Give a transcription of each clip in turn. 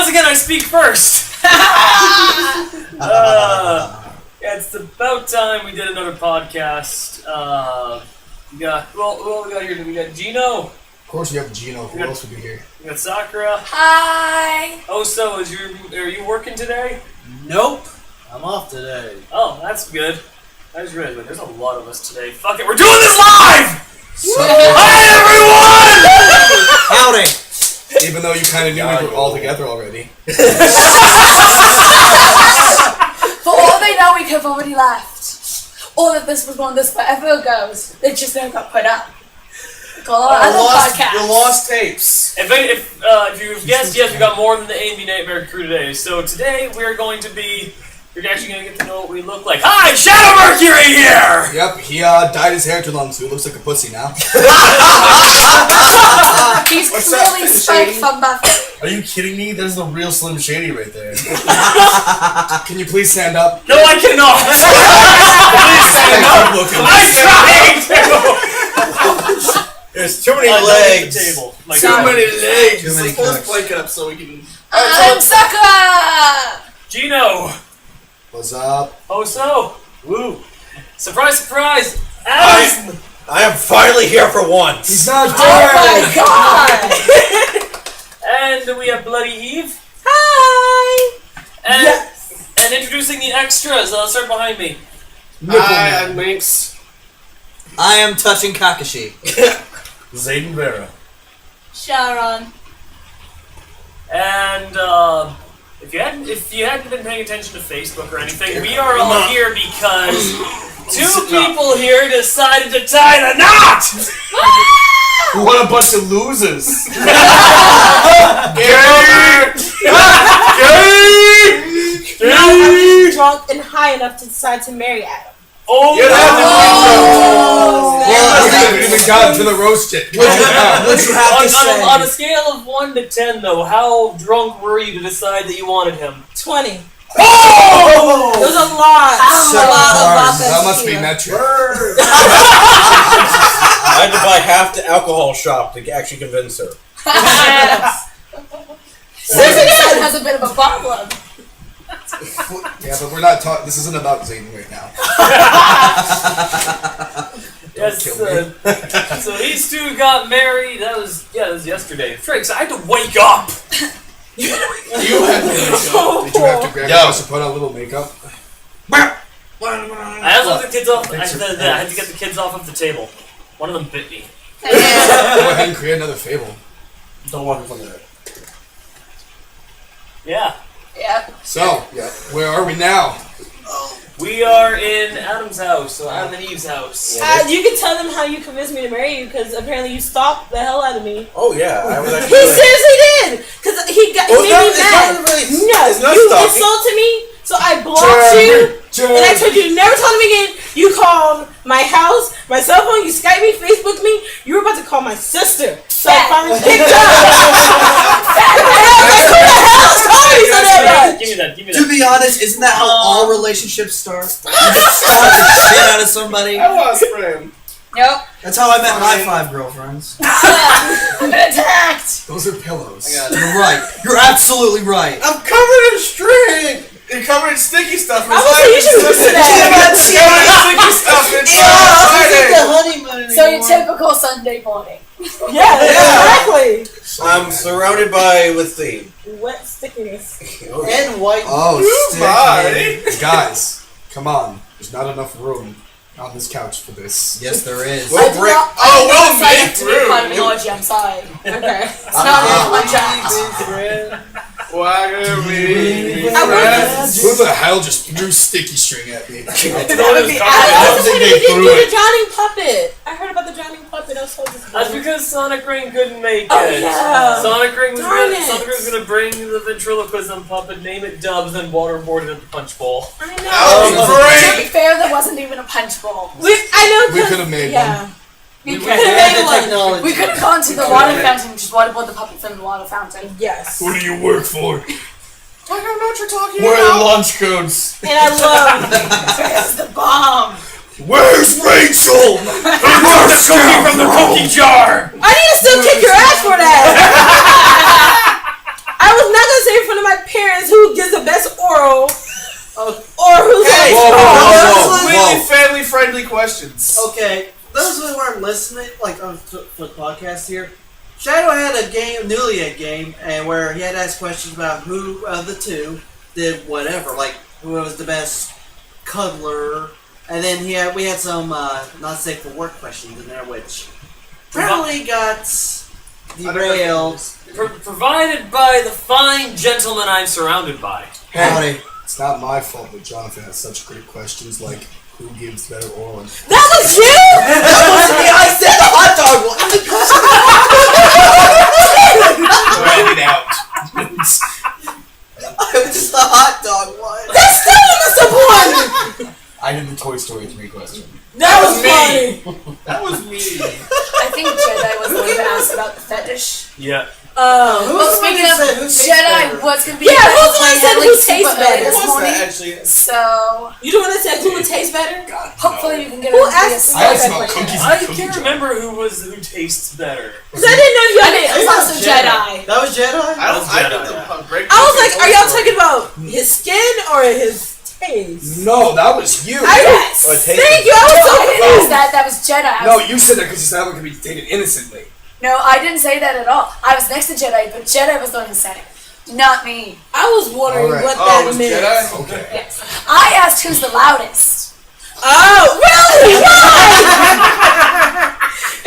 once again, I speak first. Yeah, it's about time we did another podcast. We got who we got here? We got Gino. Of course, we have Gino. Who else would be here? We got Sakura. Hi. Oh, so are you working today? Nope. I'm off today. Oh, that's good. I just realized there's a lot of us today. Fuck it, we're doing this live! Hi, everyone! Howdy. Even though you kind of knew we were all together already. For all they know, we could have already left. Or that this was one of this forever goes. They just never got put up. The lost tapes. If you've guessed, yes, we got more than the AMV Nightmare crew today. So today we're going to be... You're actually going to get to know what we look like. Hi, Shadow Mercury here! Yep, he dyed his hair too long, so he looks like a pussy now. He's clearly spiked from nothing. Are you kidding me? There's the real Slim Shady right there. Can you please stand up? No, I cannot! Please stand up! I'm trying to! There's too many legs. Too many legs. Too many Let's cooks. blank it up so we can... I'm Sakura! Gino! What's up? Oh, so? Woo! Surprise, surprise! Adam! I am finally here for once. He's not dead! Oh my god! And we have Bloody Eve. Hi! And, Yes. and introducing the extras. Start behind me. Hi, I'm Minx. I am touching Kakashi. Zayden Vera. Sharon. And if you hadn't been paying attention to Facebook or anything, we are all here because two people here decided to tie the knot. What a bunch of losers. Now drunk and high enough to decide to marry Adam. Oh, You have Well, I haven't even gotten to the roast yet. Would you have to say? on a scale of 1 to 10, though, how drunk were you to decide that you wanted him? 20. Oh! It was a lot. That must be metric. I had to buy half the alcohol shop to actually convince her. Susan has a bit of a problem. Yeah, but we're not talking. This isn't about Zayden right now. Yes, kill me. so these two got married. That was yesterday. Tricks, I had to wake up. You had to make up. Did you have to grab your house and put on a little makeup? I had to let the kids off. I had to get the kids off of the table. One of them bit me. Go ahead and create another fable. Don't walk in front of that. Yeah. Yep. So, where are we now? We are in Adam's house, so Adam and Eve's house. You can tell them how you convinced me to marry you because apparently you stalked the hell out of me. Oh yeah, I was He actually... seriously did! Because he made me mad. It's not You stalking. insulted me, so I blocked you. And I told you to never talk to me again. You called my house, my cell phone, you Skype me, Facebook me. You were about to call my sister. So I finally picked up. And I was like, who the hell told me so that much? Give me that. To be honest, isn't that how all relationships start? You just slap the shit out of somebody. I was friend. Nope. That's how I met my 5 girlfriends. I've been attacked. Those are pillows. You're right. You're absolutely right. I'm covered in string. You're covered in sticky stuff. I was like, you should listen to that. Sticky stuff inside. So your typical Sunday morning. Yeah, exactly. I'm surrounded with theme. Wet stickiness. And white. Oh, Bye. sticky. Guys, come on. There's not enough room on this couch for this. Yes, there is. We'll break. We'll make to be part of the through. orgy. I'm sorry. Okay. It's not in my contract. Who the hell just threw sticky string at me? I was trying to do the drowning puppet. I heard about the drowning puppet. I was so disappointed. That's because Sonic Ring couldn't make it. Oh, yeah. Sonic Ring was Darn it. gonna bring the ventriloquism puppet, name it Dubs, and waterboard it at the punch bowl. I To know. be fair, there wasn't even a punch bowl. I know. We could have made one. We We could had have the made one. technology. We could have gone to the water fountain and just waterboard the puppet from the water fountain. Yes. Who do you work for? I don't know what you're talking Where are the about. launch codes? And I love. This is the bomb. Where's Rachel? The cookie from the cookie jar! I need to still kick your ass for that. I was not gonna say it in front of friendly questions. Okay, those who weren't listening, like on the podcast here, Shadow had a newly a game, and where he had to ask questions about who of the two did whatever, like who was the best cuddler, and then we had some not safe for work questions in there, which apparently got derailed. Provided by the fine gentleman I'm surrounded by. Howdy. It's not my fault that Jonathan has such great questions like who gives better oral. That was you? That wasn't me. I said the hot dog one. Ran it out. It was just the hot dog one. That's still disappointing. I did the Toy Story 3 question. That was funny. That was me. I think Jedi was the one who asked about the fetish. Yeah. Well, speaking of Jedi, what's going to be who's the one that said who tastes better? this morning? Actually, So, You the one that said who would taste better? hopefully you can get Who a asked- I had smelled cookies. I can't remember who tastes better. Because I didn't know you had it. It's also Jedi. That was Jedi? I was did Jedi, the yeah. break. I was like, are y'all talking about his skin or his taste? No, that was you. Yes. Or taste Thank you. I was so I didn't confused. use that. That was Jedi. I No, was- you said that because you said that one could be taken innocently. No, I didn't say that at all. I was next to Jedi, but Jedi was the one who said it. Not me. I was wondering Alright. what Oh, that it was meant. Jedi? Okay. Yes. I asked who's the loudest. Oh, really?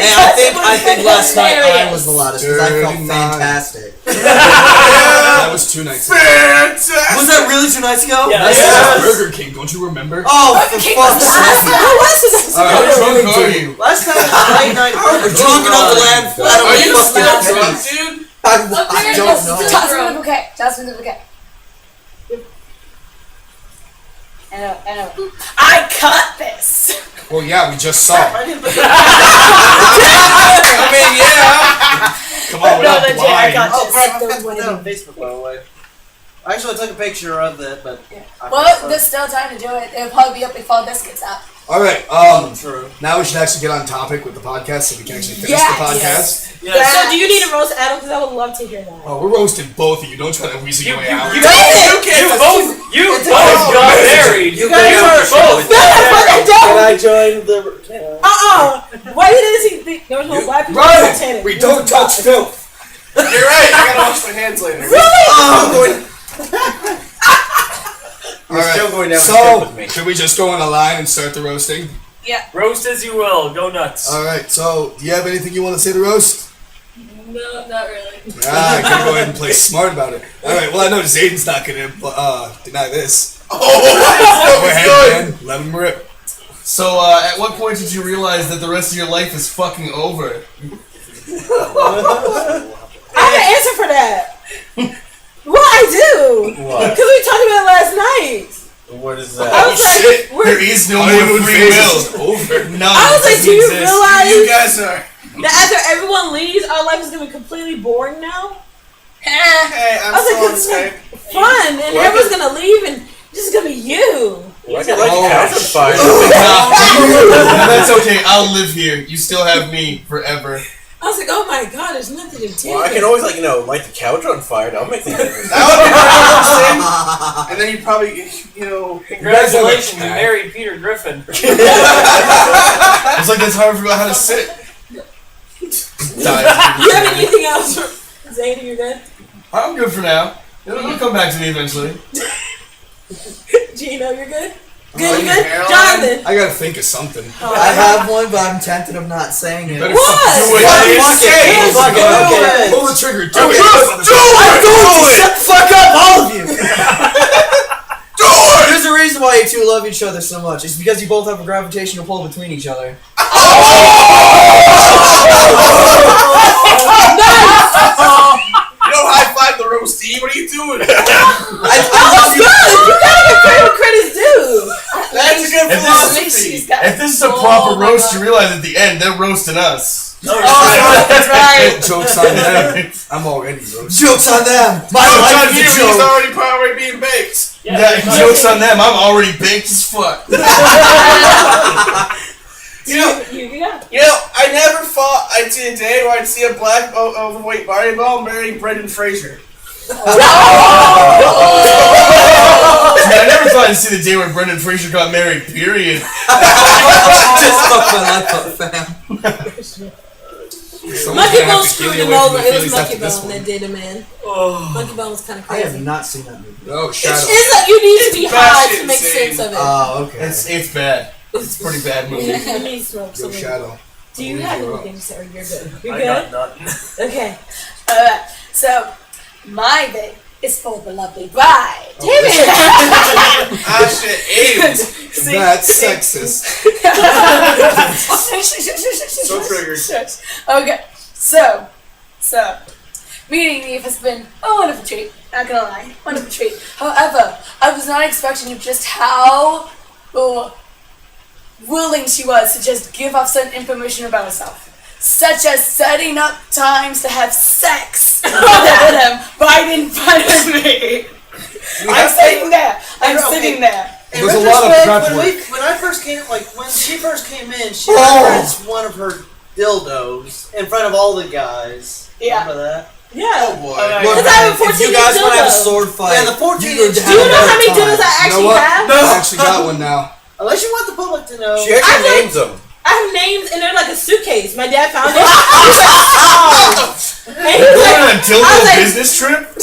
And I think last night I was the loudest because I felt 39. fantastic. That was 2 nights ago. Fantastic. Was that really 2 nights ago? Yeah. That's Yes. Burger King, don't you remember? Oh, for King fuck's was sake. How was it? How drunk are you? Last night was late night. We're drunk enough to land flat on Are the you fucking still head. drunk, dude? I don't know. Toss me the bouquet. Toss me the bouquet. I know. I cut this. Well, yeah, we just saw. I mean, yeah. Come on, we're not I blind. got Oh, this. crap, I've got that on Facebook, by the way. Actually, I took a picture of it, but... Yeah. I Well, forgot. there's still time to do it. It'll probably be up before this gets out. Alright, True. now we should actually get on topic with the podcast so we can actually finish Yes. the podcast. Yes. So do you need to roast Adam? Because I would love to hear that. Oh, we're roasting both of you. Don't try to weasel your way out. You both got married. You guys are both. Can I join the? Why didn't he think there was no black people on Ryan, Titanic? we don't touch filth. You're right. I gotta wash my hands later. You're still going down the So, ship with me. should we just go on a line and start the roasting? Roast as you will. Go nuts. Alright, so, do you have anything you want to say to roast? No, not really. Ah, I can go ahead and play smart about it. Alright, well, I know Zayden's not going to deny this. Oh, Go ahead, man. Let him rip. So, at what point did you realize that the rest of your life is fucking over? I have an answer for that. Well, I do. What? Because we talked about it last night. What is I that? was like, There is no more Hollywood free phase will. is over. No, I was like, it do you doesn't exist. realize- You guys are. that after everyone leaves, our life is going to be completely boring now? Hey, I'm I was like, still on it's Skype. fun, and everyone's going to leave, and it's just going to be you. Why can I light the couch on fire? No, that's okay. I'll live here. You still have me forever. I was like, oh my god, there's nothing to do. Well, I can always, like, light the couch on fire. That'll make things interesting. That would be interesting. And then you probably, Congratulations, you married Peter Griffin. it's like that's hard to figure out how to sit. You have anything else? Zayden, you're good? I'm good for now. It'll come back to me eventually. Gino, you're good? Good, you good? Caroline? Jonathan! I gotta think of something. I have one, but I'm tempted of not saying it. Better What? fucking do it. What? Fuck Say it. it. Fuck it. Do Okay. it. Pull the trigger. Do Okay, it. do it. Shut the fuck up, all of you! Do it. There's a reason why you two love each other so much. It's because you both have a gravitational pull between each other. You don't high five the roastie. What are you doing? I love you. You gotta give credit what credit's due! That's a good If philosophy. she's got- If this is a Oh proper my roast, God. you realize at the end they're roasting us. That's right. Joke's on them. I'm already roasted. Joke's on them. My Joke's on life you. is a He's joke. already being baked. Yeah, Joke's on them. I'm already baked as fuck. You know, I never thought I'd see a day where I'd see a black, overweight Barbie doll marrying Brendan Fraser. Oh I never thought I'd see the day where Brendan Fraser got married, period. Just fuck my life up, fam. Monkey Bone screwed him over. It was Monkey Bone that did him in. Monkey Bone was kind of I have crazy. not seen that movie. Oh, Shadow. It's like you need to be That high shit's to make insane. sense of it. Oh, okay. It's bad. It's a pretty bad movie. You need to smoke Yo, something. Shadow. Do you have anything to say? Or you're good. You're I good. got nothing. Okay. So, my bit is for the lovely bride. Damn it! Ah, shit, AIDS. That's sexist. So triggered. Okay, so, meeting Eve has been a wonderful treat. Not gonna lie, wonderful treat. However, I was not expecting just how willing she was to just give up certain information about herself, such as setting up times to have sex with him right in front of me. I'm sitting there. I'm sitting there. In There's a lot of retrospect, prep work. when I first came, when she first came in, she referenced one of her dildos in front of all the guys. Yeah. Remember that? Yeah. Oh boy. Okay. Look, Because I have a if you 14-inch guys want to have a dildo. sword fight, Yeah, the 14 you inch. would Do you know how many have dildos I You know actually what? have? I actually got one now. Unless you want the public to know. She actually names them. I have names and they're like a suitcase. My dad found it. He was like, oh. And he was Going like, on a dildo I was like- business trip?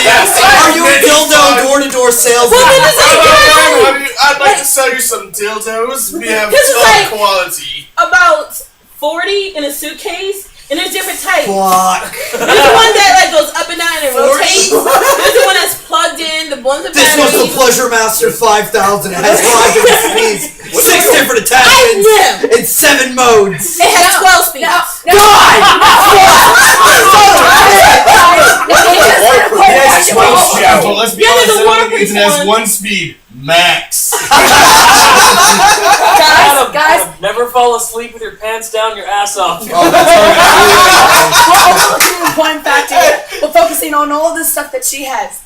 Yes. Are you a dildo door-to-door salesman? Well, then it's like, I'd like to sell you some dildos. We have This is top like- quality. about 40 in a suitcase, and there's different types. Fuck. There's one that like goes up and down and rotates. There's the one that's plugged in. The ones that This was the Pleasure Master 5000. It has 5 different speeds, 6 different attachments, knew. and 7 modes. It has 12 speeds. Yes, well, yeah, but let's be Yeah, honest, there's a I don't waterproof think it has one. one speed. Max. Adam, guys. never fall asleep with your pants down, your ass off. We're overlooking an important factor here. We're focusing on all the stuff that she has.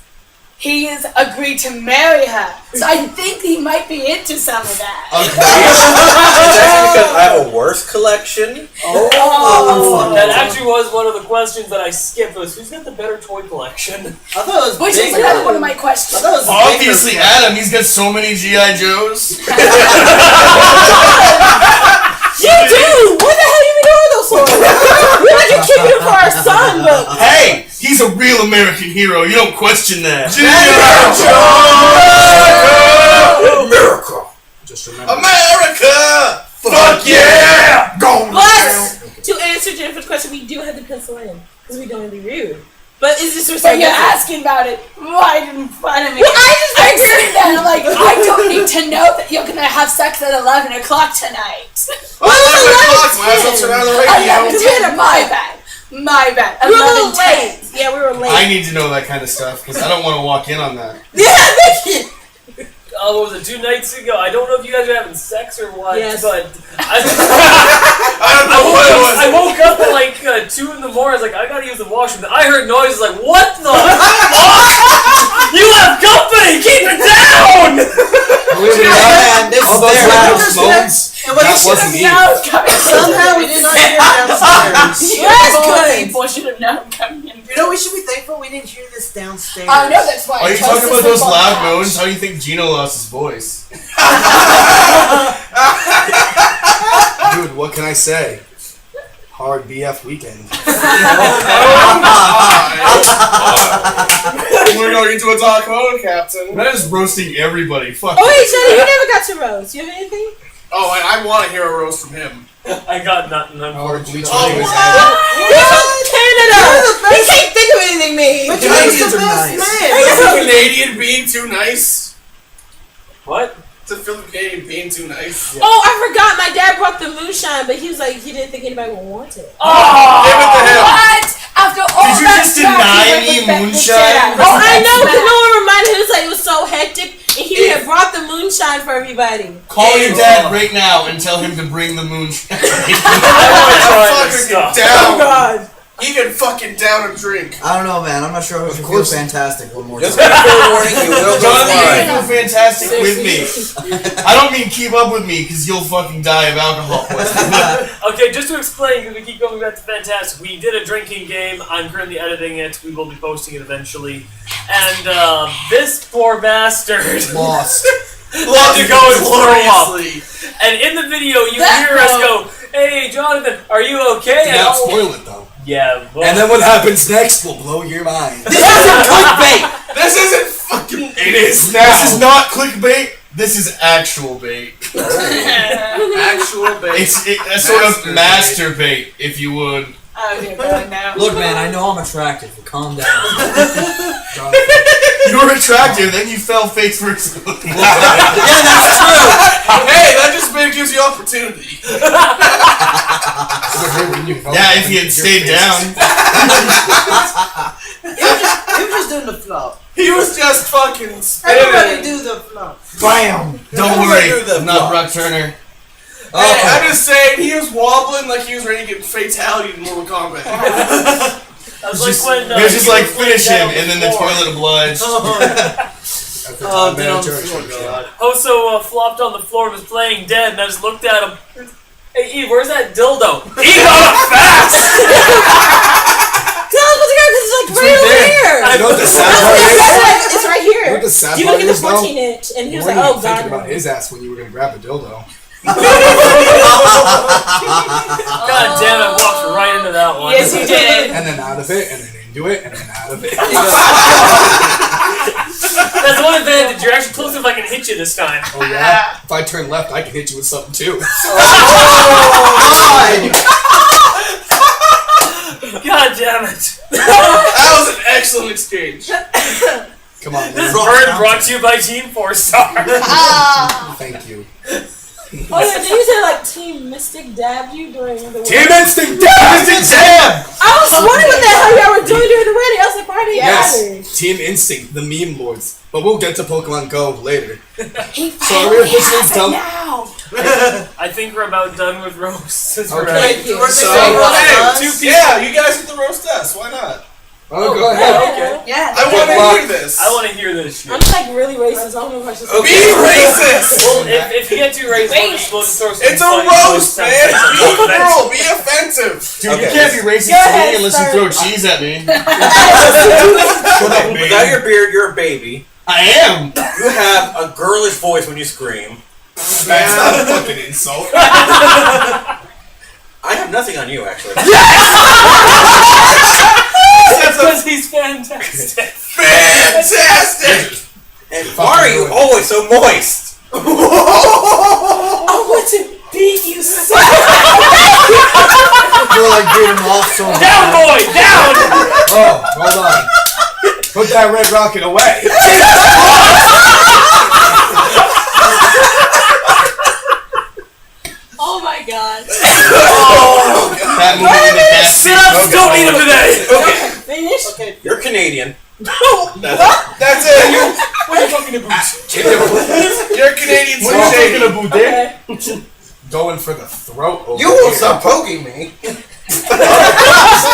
He has agreed to marry her. So I think he might be into some of that. It's actually because I have a worse collection. That actually was one of the questions that I skipped. Was who's got the better toy collection? I thought it was Which is bigger. another one of my I questions. thought it was Obviously, bigger. Adam, he's got so many G.I. Joes. You do! What the hell you been doing those for? We're like you're keeping it for our son, but Hey, he's a real American hero. You don't question that. America. Just remember. America! Fuck yeah! Go! but to answer Jennifer's question, we do have to pencil in because we don't want to be rude. But is this So respect? you're asking about it right in front of me. Well, I just I'm sitting there and I'm like, I don't need to know that you're gonna have sex at 11 o'clock tonight. Well, 11 o'clock, might as well turn on the radio. 11:10, my bad. My bad. We were a little 11:10. late. Yeah, we were late. I need to know that kind of stuff because I don't want to walk in on that. Yeah, Vicky. Oh, what was it 2 nights ago? I don't know if you guys are having sex or what, Yes. but I don't know what it was. I woke up at like 2 in the morning. I was like, I gotta use the washroom. I heard noises like, what the fuck? You have company! Keep it down! Believe it or Man, not, this all is those their loud house. moans, And what that you should wasn't me. Somehow we did not hear downstairs. That's good. People should have known coming in. You know, we should be thankful we didn't hear this downstairs. I know that's why. Are you I chose talking to about those sleep on the loud couch. moans? How do you think Gino lost his voice? Dude, what can I say? Hard BF weekend. We're going into a talk mode, Captain. That is roasting everybody. Fuck. Oh wait, Jenny, you never got to roast. You have anything? Oh, I want to hear a roast from him. I got nothing, Oh, unfortunately. bleach Oh, was You're from Canada. You can't think of anything mean. But you're Canadians the are best nice. man. Is a Canadian being too nice? What? Is a Philip Canadian being too nice? Oh, I forgot. My dad brought the moonshine, but he was like, he didn't think anybody would want it. Oh! Give it to him. What? After all Did you that just stuff, deny he went me with that moonshine? shit out. Oh, I know, because no one reminded him. It was like, it was so hectic, and he had brought the moonshine for everybody. Call your dad right now and tell him to bring the moonshine. I want to try this Fucking stuff. down. God. He can fucking down a drink. I don't know, man. I'm not sure if it feel fantastic one more time. Just fair warning, you will go Jonathan, you fly. feel fantastic with me. I don't mean keep up with me because you'll fucking die of alcohol poisoning. Okay, just to explain, because we keep going back to Fantastic, we did a drinking game. I'm currently editing it. We will be posting it eventually. and this poor bastard Lost. had to go and throw up. gloriously. And in the video, you hear us go, "Hey, Jonathan, are you okay?" Do And not all- spoil it though. Yeah, well, And then what happens next will blow your mind. This isn't clickbait. This isn't fucking. It is now. This is not clickbait. This is actual bait. Actual bait. It's a sort of master bait, if you would. Oh, dear God, no. Look, man, I know I'm attractive, but calm down. You were attractive, then you fell face first. Yeah, that's true. Hey, that just gives you opportunity. Yeah, if you had stayed down. He was just doing the flop. He was just fucking Everybody spinning. do the flop. Bam. Don't worry, I'm not Brock Turner. Hey, I'm just saying, he was wobbling like he was ready to get fatality in Mortal Kombat. That's like when It was just you like were playing finish down him, on and then the floor. toilet obliged. Oh, then on the floor, God. Hoso flopped on the floor, was playing dead, and I just looked at him. Hey, Eve, where's that dildo? He got up fast! Tell us what's going on, 'cause it's like right over here. You know what the sad part is? It's right You know here. what the sad Do you part want to get is the though? 14-inch? And he You was weren't like, even oh, thinking God. about his ass when you were gonna grab the dildo. God damn it, walked right into that one. Yes, you did. And then out of it, and then into it, and then out of it. That's one advantage, you're actually close enough I can hit you this time. Oh yeah? If I turn left, I can hit you with something too. God damn it. That was an excellent exchange. Come on, This man. bird brought to you by Team 4-Star. Thank you. Oh, yeah, did you say like Team Mystic dabbed you during the Team wedding? Instinct Dab! I was wondering what the hell y'all were doing during the wedding. I was like, why did you Yes, matter? Team Instinct, the meme lords. But we'll get to Pokemon Go later. He So are we officially done? now. I think we're about done with roasts. Okay. Thank you. So- Hey, Two people. yeah, you guys get the roast us. Why not? Oh, go ahead. Okay. Yeah. I want to luck. hear this. I want to hear this shit. I'm like really racist. I don't know if I should say Be racist. Well, if you get too racist, we'll just throw some It's a funny roast, voice man. sounds Be like cruel. Be offensive. Dude, Okay. you can't be racist Go to ahead, me unless start. you throw cheese at me. Without your beard, you're a baby. I am. You have a girlish voice when you scream. That's not a fucking insult. I have nothing on you, actually. because he's fantastic. Fantastic. And why are you always so moist? I want to beat you so You're like getting off so Down, bad. boy, down. Oh, hold on. Put that red rocket away. Oh my God. That movie in the gas Sit-ups don't need him today. finish. You're Canadian. That's it. What are you talking about? You're Canadian. What are you talking about, Okay. Going for the throat. Over You won't here. stop poking me.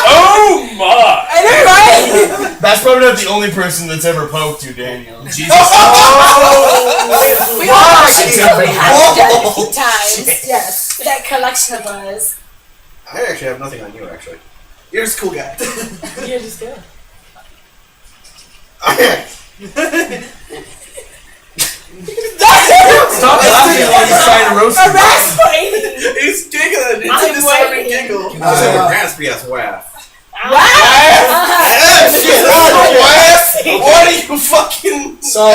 Oh my. I know, right? That's probably not the only person that's ever poked you, Daniel. Jesus. We all Why? have done it a few times. Yes. That collection of us. I actually have nothing on you, actually. You're just a cool guy. You're just good. Stop laughing while he's trying to roast you. He's giggling. It's a I'm disarming waiting. giggle. That was a raspy ass waff. What are you fucking? So,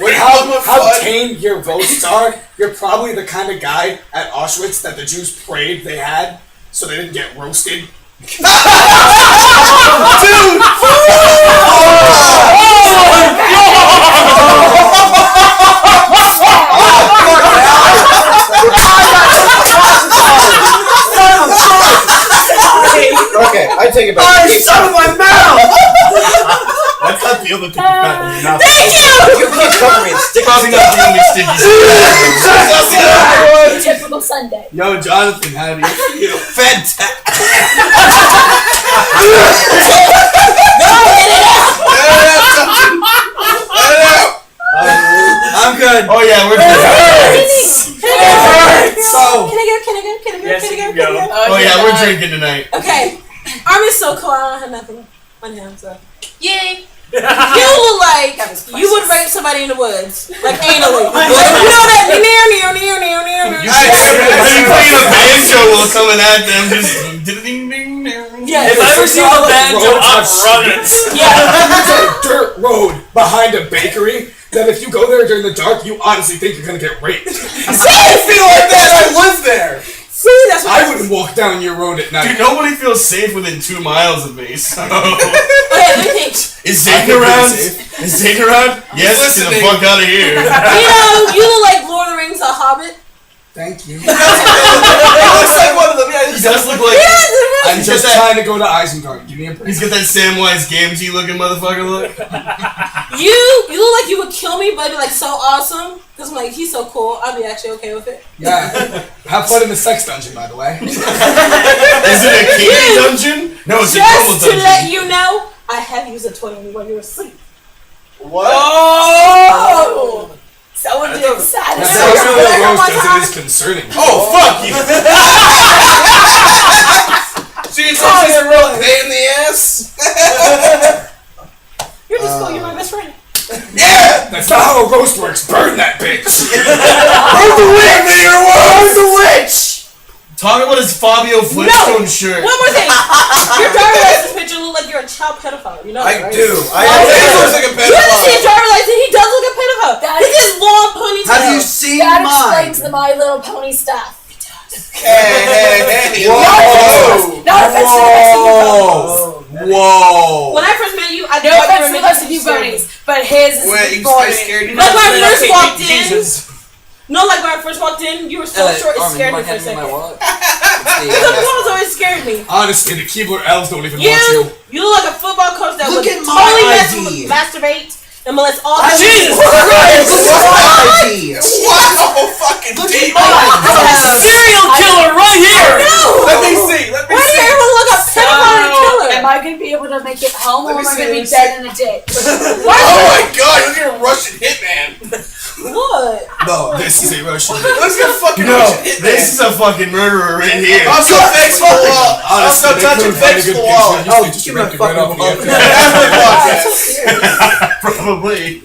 with How how fun. tame your roasts are, you're probably the kind of guy at Auschwitz that the Jews prayed they had so they didn't get roasted. Okay, I take it back. Son of my mouth! That's not the other thing you got in your mouth. You can't cover me in sticky Probably stuff. not the only sticky stuff. Typical Sunday. Yo, Jonathan, how do you feel? Fantastic. I'm good. Oh yeah, we're good. So, Yes, you can go. Oh yeah, we're drinking tonight. Okay. Arm is so cool. I don't have nothing on him, so. Yay. You look like you would rape somebody in the woods, like anally. Like, you know that near. You playing a banjo while coming at them, just ding ding ding. Yeah. If I ever see a banjo, I'm running. There's a dirt road behind a bakery that if you go there during the dark, you honestly think you're gonna get raped. I feel like that. I live there. See, that's what I wouldn't walk down your road at night. Dude, nobody feels safe within 2 miles of me, so... Okay, let me think. Is Zane around? Is Zane around? Yes, get the fuck out of here. You look like Lord of the Rings, a Hobbit. Thank you. He looks like one of them. Yeah, He does look like... I'm just trying to go to Isengard. Give me a break. He's got that Samwise Gamgee looking motherfucker look. You look like you would kill me, but it'd be like so awesome. Cause I'm like, he's so cool. I'd be actually okay with it. Yeah. Have fun in the sex dungeon, by the way. Is it a king dungeon? No, it's a normal Just to dungeon. let you know, I have used a toy on you while you were asleep. What? Oh! Someone did That's sad. how Rose does it is concerning. Oh, fuck you! She's a real pain in the ass. You're just cool. You're my best friend. Yeah. That's not how a roast works. Burn that bitch. Burn the witch! Burn the witch! Talk about his Fabio Flintstone shirt. One more thing. Your driver's license picture look like you're a child pedophile. You know that, right? I do. I looks like a You haven't seen pedophile. a driver's license. He does look like a pedophile. Look at his long ponytail. Have you seen That mine? explains the My Little Pony stuff. Hey. Whoa! No offense to the rest of you ponies. Whoa! When I first met you, I No thought offense to you the rest of you ponies, but his is Wait, you boring. spice scared you? Like when I first walked in. Jesus. No, like when I first walked in, you were so short it scared me for a second. Because the clothes always scared me. Honestly, the Keebler elves don't even want You you. look like a football coach that Look would at totally my ID. masturbate and molest all Jesus Christ! ID. Wow, fucking deep. Serial killer right here! No! Let me see. Let me Why do see. everyone look up pedophile and killer? Am I going to be able to make it home, or am I going to be dead in a ditch? Oh my god, look at a Russian hitman. What? No, this is a Russian. Let's get a fucking No, Russian hitman. this is a fucking murderer right here. Also, thanks for the wall. Also, Honestly, touching they couldn't find a thanks good for the picture. wall. I used to just give me rip a it right fucking off the wall. internet. Probably.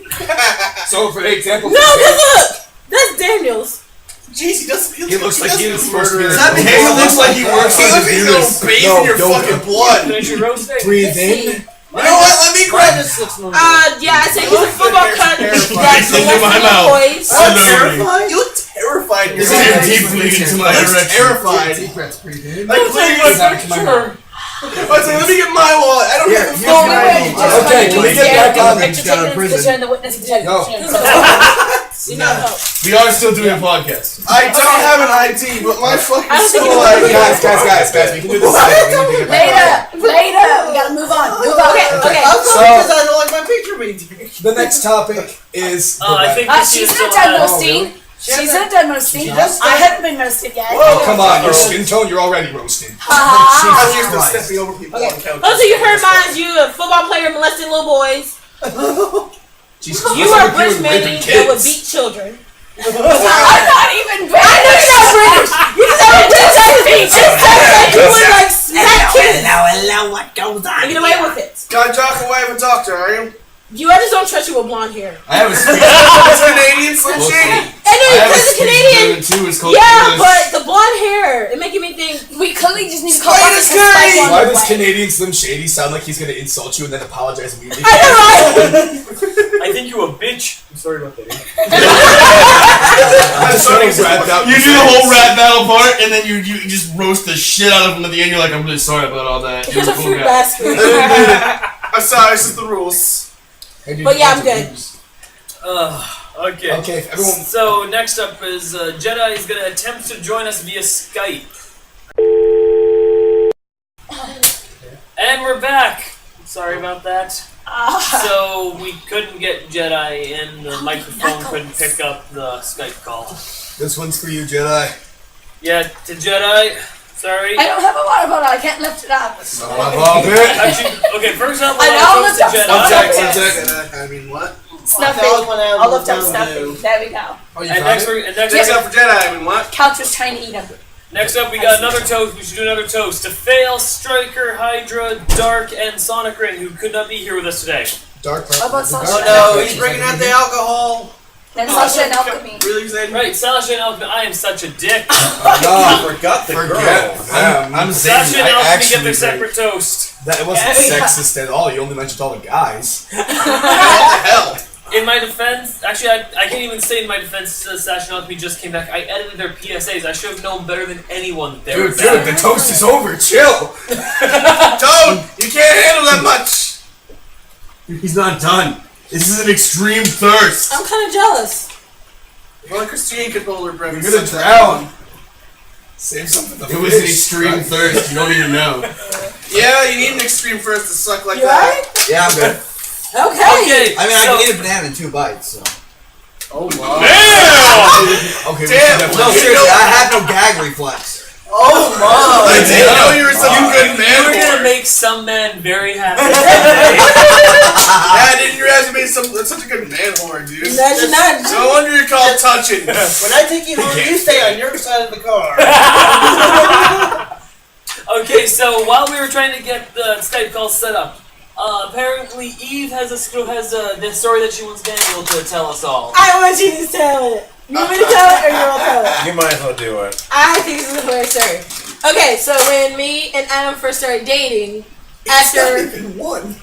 So, for example, No, because look! That's Daniels. Jeez, he doesn't. he looks like he was supposed to be Does that a mean Hey, it looks like he works He on looks like he's computers. gonna bathe No, in your don't fucking go. blood. Finish your roasting. breathe in. You know what? Let me grab this. Yeah, I said he's a football coach that's It's into my molesting mouth. boys. I'm Slowly. terrified. You look terrified. You're You're staring deeply into my looks direction. terrified. Deep breaths, breathe in. Like, please. Breathe out into my mouth. I was like, let me get my wallet. I don't Yeah, have a here's phone. Only my way to ID. just Okay, can we get back on picture down in taken prison? because you're in the witness protection. Yo. You know, no. We are still doing a podcast. I don't have an ID, but my fucking I don't think soul you ID. Guys, we can do this. We can get back on. Later, we gotta move on. Move on. Okay. I'm sorry because I don't like my picture being taken. The next topic is the I web. think She's is not still done alive. roasting. She's not done roasting. not? I haven't been roasted yet. Oh, come on, your skin tone, you're already roasted. Ha I'm used to Christ. stepping over people on couches. Oh, so you heard mine, you a football player molesting little boys. Jesus, You what's are up with British and man raping that would kids? beat children. I'm not even British. I know you're not British. You just have a British accent. You would like smack kids Hello, what goes and get away with it. Got a jock away with a doctor, are you? I just don't trust you with blonde hair. I have a speech. It's Canadian Slim Shady. I know I have a because the speech Canadian. impediment too. It's called Yeah, English. but the blonde hair, it making me think. We clearly just need to call Spider back this Scurry! spike on Why the does way. Canadian Slim Shady sound like he's gonna insult you and then apologize immediately? I know, right? I think you a bitch. I'm sorry about that. That's so wrapped up. You do the whole rap battle part, and then you just roast the shit out of him at the end. You're like, I'm really sorry about all that. Here's a fruit guy. basket. I'm sorry, this is the rules. But yeah, I'm good. Okay. Okay, if everyone. So next up is Jedi is going to attempt to join us via Skype. And we're back. Sorry about that. So we couldn't get Jedi in. The microphone couldn't pick up the Skype call. This one's for you, Jedi. Yeah, to Jedi. Sorry. I don't have a water bottle. I can't lift it up. Actually, okay. First up, I know, we'll lift up to Jedi. One sec, one Okay. sec. I mean, what? Snuffy. I'll lift up Snuffy. There we go. Oh, you And found next, it? next Next up for Jedi, I mean, what? Couch was trying to eat him. Next up, we got another toast. We should do another toast to Fail, Striker, Hydra, Dark, and Sonic Ring, who could not be here with us today. Dark. How about Sasha? Oh no, he's bringing out the alcohol. And Sasha and Alchemy. Really excited? Right, Sasha and Alchemy. I am such a dick. I forgot the girl. I'm Sasha and I Alchemy actually get their agree. separate toast. That it wasn't sexist at all. You only mentioned all the guys. What the hell? In my defense, actually, I can't even say in my defense, Sasha and Alchemy just came back. I edited their PSAs. I should have known better than anyone that they were Dude, bad. the toast is over. Chill. Toad, you can't handle that much. He's not done. This is an extreme thirst. I'm kind of jealous. Well, Christine could hold her breath. You're gonna drown. Save some for the It was an fish. extreme thirst. You don't even know. Yeah, you need an extreme first to suck like You that. alright? Yeah, I'm good. Okay. I mean, I so- can eat a banana in 2 bites, so. Oh wow. Okay, Damn, No, seriously, I have no gag reflex. Oh my! I didn't know you were such a good man. You were gonna whore. make some men very happy. Yeah, I didn't realize you made such a good man whore, dude. That's not. No wonder you're called touching. When I take you home, you stay on your side of the car. Okay, so while we were trying to get the Skype call set up, apparently Eve has this story that she wants Daniel to tell us all. I want you to tell it. You want me to tell it or you want to tell it? You might as well do it. I think this is a hilarious story. Okay, so when me and Adam first started dating, after one.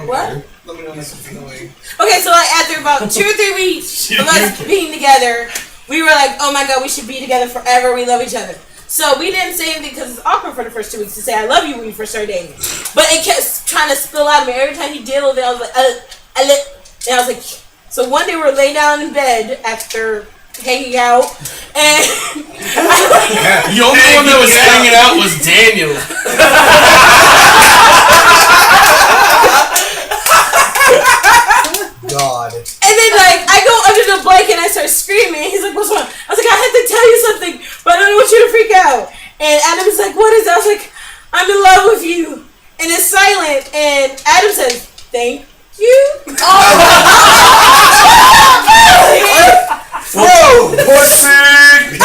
what? Let me know this is annoying. Okay, so like after about 2 or 3 weeks of us being together, we were like, oh my god, we should be together forever. We love each other. So we didn't say anything because it's awkward for the first 2 weeks to say I love you when we first started dating. But it kept trying to spill out of me. Every time he did a little bit, I was like, and I was like, so one day we were laying down in bed after hanging out, and The only one that was hanging out was Daniel. God. and then like I go under the blanket and I start screaming. He's like, what's wrong? I was like, I had to tell you something, but I don't want you to freak out. And Adam was like, what is that? I was like, I'm in love with you. And it's silent, and Adam says, thank you. Whoa! Pussy!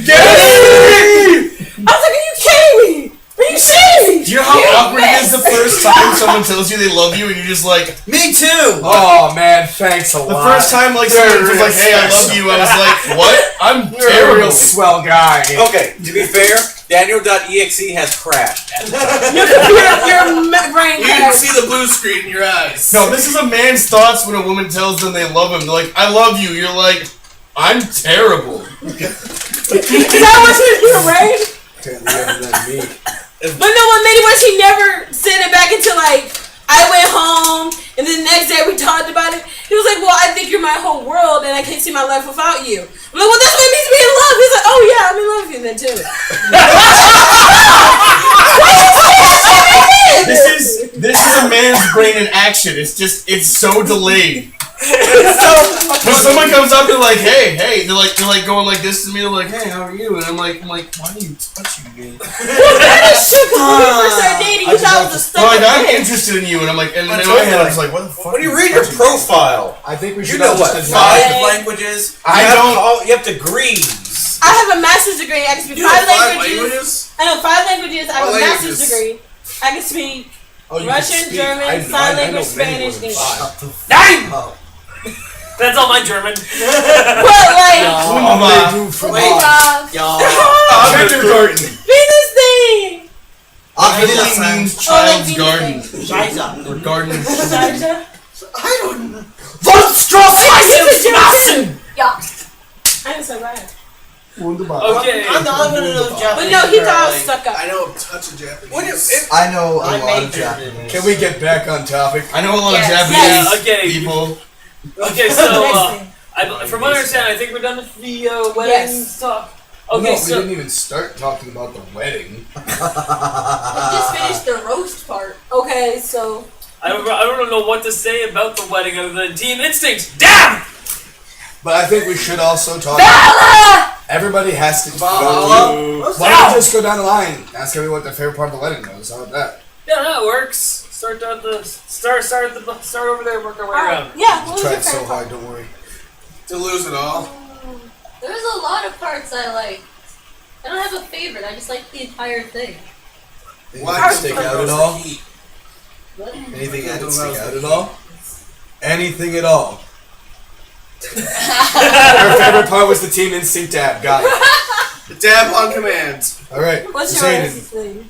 Get it! I was like, are you kidding me? Are you serious? Do you know how awkward it is the first time someone tells you they love you and you're just like, Me too! Oh man, thanks a lot. the first time like someone was like, hey, I love you, I was like, what? I'm You're a terrible. real swell guy. Okay, to be fair, Daniel.exe has crashed at the time. Your brain You can see the blue screen in your eyes. No, this is a man's thoughts when a woman tells them they love him. They're like, I love you. You're like, I'm terrible. Is that what's in your brain? But no, what made it worse, he never sent it back until like I went home, and then the next day we talked about it. He was like, well, I think you're my whole world, and I can't see my life without you. I'm like, well, that's what it means to be in love. He's like, oh yeah, I'm in love with you then too. This is a man's brain in action. It's so delayed. When someone comes up, they're like, hey, they're like going like this to me. They're like, hey, how are you? And I'm like, why are you touching me? That shit, because when we first started dating, you thought I was a They're like, I'm bitch. interested in you, and I'm like, and in But my head, I was like, what the fuck? When you read your profile, I think we you should know all what? just 5 languages. You have degrees. I have a master's degree. I can speak You 5 know 5 languages. languages? I know 5 languages. I have What a master's languages? degree. I can speak Oh, you Russian, can speak. German, I sign know language, many Spanish, more than English. 5. Oh. That's all my German. But like, Y'all. Kindergarten. Venus thing. Literally means child's like garden. Scheiße. Or garden. Sarja? I don't know. Yeah. I didn't say that. Okay. I'm not one of those Japanese. But no, he thought I was girls. stuck up. I know a touch of Japanese. What if I know a I lot of majored in Japanese. Can we get back on topic? I know a lot Yes. of Japanese Okay. people. Okay, so Next thing. from what I understand, I think we're done with the wedding Yes. talk. No, Okay, we so didn't even start talking about the wedding. We just finished the roast part. Okay, so I don't know what to say about the wedding other than Team Instinct. Damn! But I think we should also talk. Everybody has to Valhalla? go. Why don't we just go down the line? Ask everyone what their favorite part of the wedding was. How about that? Yeah, that works. Start over there, work our way around. yeah, what was your Tried so favorite part? hard. Don't worry. To lose it all. There's a lot of parts I like. I don't have a favorite. I just like the entire thing. Anything stick out at all? What? Anything that didn't stick out at all? Anything at all? Our favorite part was the Team Instinct dab. Got it. The dab on command. All right. What's your Zayden. thing?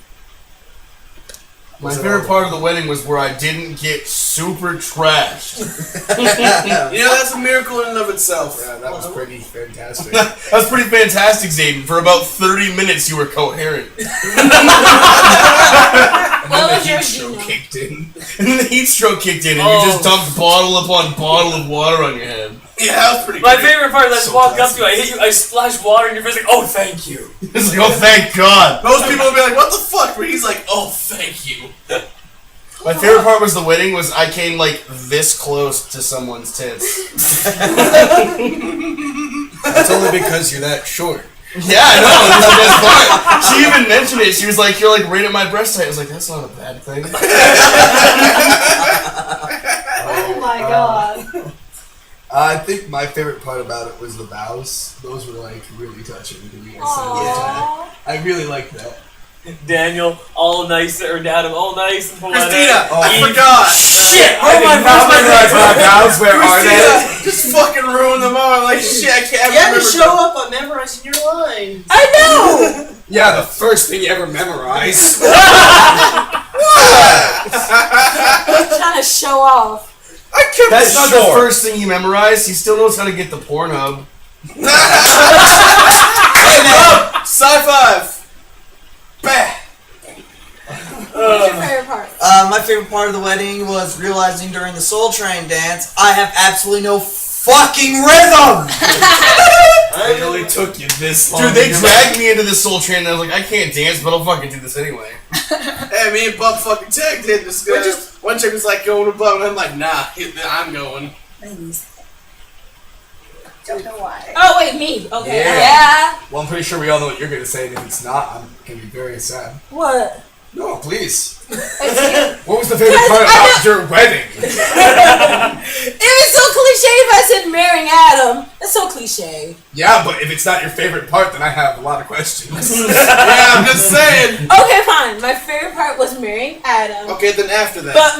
My favorite part of the wedding was where I didn't get super trashed. You know, that's a miracle in and of itself. Yeah, that was pretty fantastic. That was pretty fantastic, Zayden. For about 30 minutes, you were coherent. What was the your heat stroke Gino? kicked in. And then the heat stroke kicked in, and you just dumped bottle upon bottle of water on your head. Yeah, that was pretty My great. favorite part is I just walk up to you, I hit you, I splash water in your face, like, oh, thank you. It's like, oh, thank God. Most people would be like, what the fuck? But he's like, oh, thank you. My favorite part was the wedding was I came like this close to someone's tits. That's only because you're that short. Yeah, I know. That's the best part. She even mentioned it. She was like, "You're like right at my breast height." I was like, "That's not a bad thing." Oh my god. I think my favorite part about it was the vows. Those were like really touching to me. Aww. I really liked that. Daniel, all nice, or Adam, all nice and polite. Christina, I Eve, forgot. Shit! I did not memorize my vows. Where are they? Christina, just fucking ruined them all. I'm like, shit, I can't You had to remember. show up on memorizing your lines. I know! Yeah, the first thing you ever memorize. Trying to show off. I kept That's it not short. the first thing he memorized. He still knows how to get the Pornhub. Sci-fi. Bah. What's your favorite part? My favorite part of the wedding was realizing during the Soul Train dance, I have absolutely no fucking rhythm! It really took you this long. Dude, they dragged me into this Soul Train, and I was like, I can't dance, but I'll fucking do this anyway. Hey, me and Bub fucking tagged in this guy. One chick was like going to Bub, and I'm like, nah, I'm going. Don't know why. Oh, wait, me. Okay. Yeah. Well, I'm pretty sure we all know what you're gonna say, and if it's not, I'm gonna be very sad. What? No, please. It's you. What was the favorite part about your wedding? It was so cliche if I said marrying Adam. That's so cliche. Yeah, but if it's not your favorite part, then I have a lot of questions. Yeah, I'm just saying. Okay, fine. My favorite part was marrying Adam. Okay, then after that. But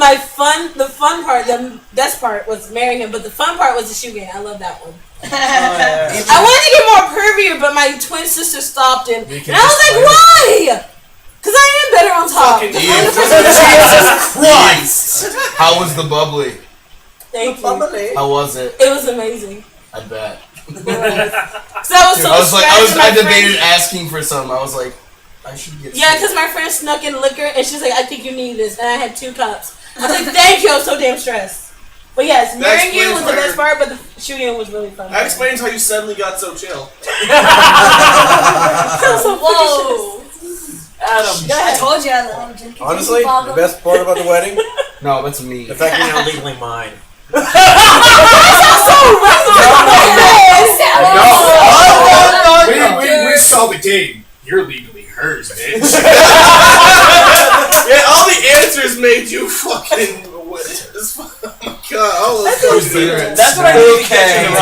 the fun part, the best part was marrying him, but the fun part was the shoe game. I love that one. I wanted to get more pervier, but my twin sister stopped him. And I was like, why? Because I am better on top. Fucking Jesus Christ! How was the bubbly? Thank you. How was it? It was amazing. I bet. So I was Dude, so I debated asking for some. I was like, I should get. Yeah, because my friend snuck in liquor, and she's like, I think you need this. And I had 2 cups. I was like, thank you. I was so damn stressed. But yes, marrying you was the best part, but the shooting was really fun. That explains how you suddenly got so chill. Whoa. Adam. I told you I love him. Honestly, the best part about the wedding, No, that's me. the fact you're now legally mine. We saw the game. You're legally hers, bitch. Yeah, all the answers made you fucking. Oh my god! All those fucking That's what I need to catch in the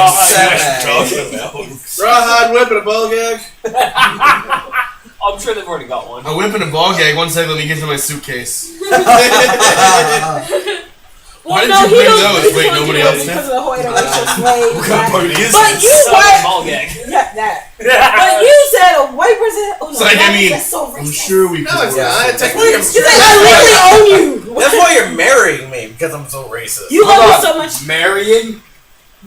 rawhide. rawhide whip and a ball gag. I'm sure they've already got one. A whip and a ball gag. One second, let me get to my suitcase. Why did you bring those? Wait, nobody else did? Because of the white racial slave. What kind of party is But this? you what? Ball gag. Yeah, that. But you said a white person. Oh, no, It's like, I mean, that's so I'm racist. sure we No, it's could. not. Technically, She's like, I really own you. That's why you're marrying me, because I'm so racist. You love me so much. Marrying?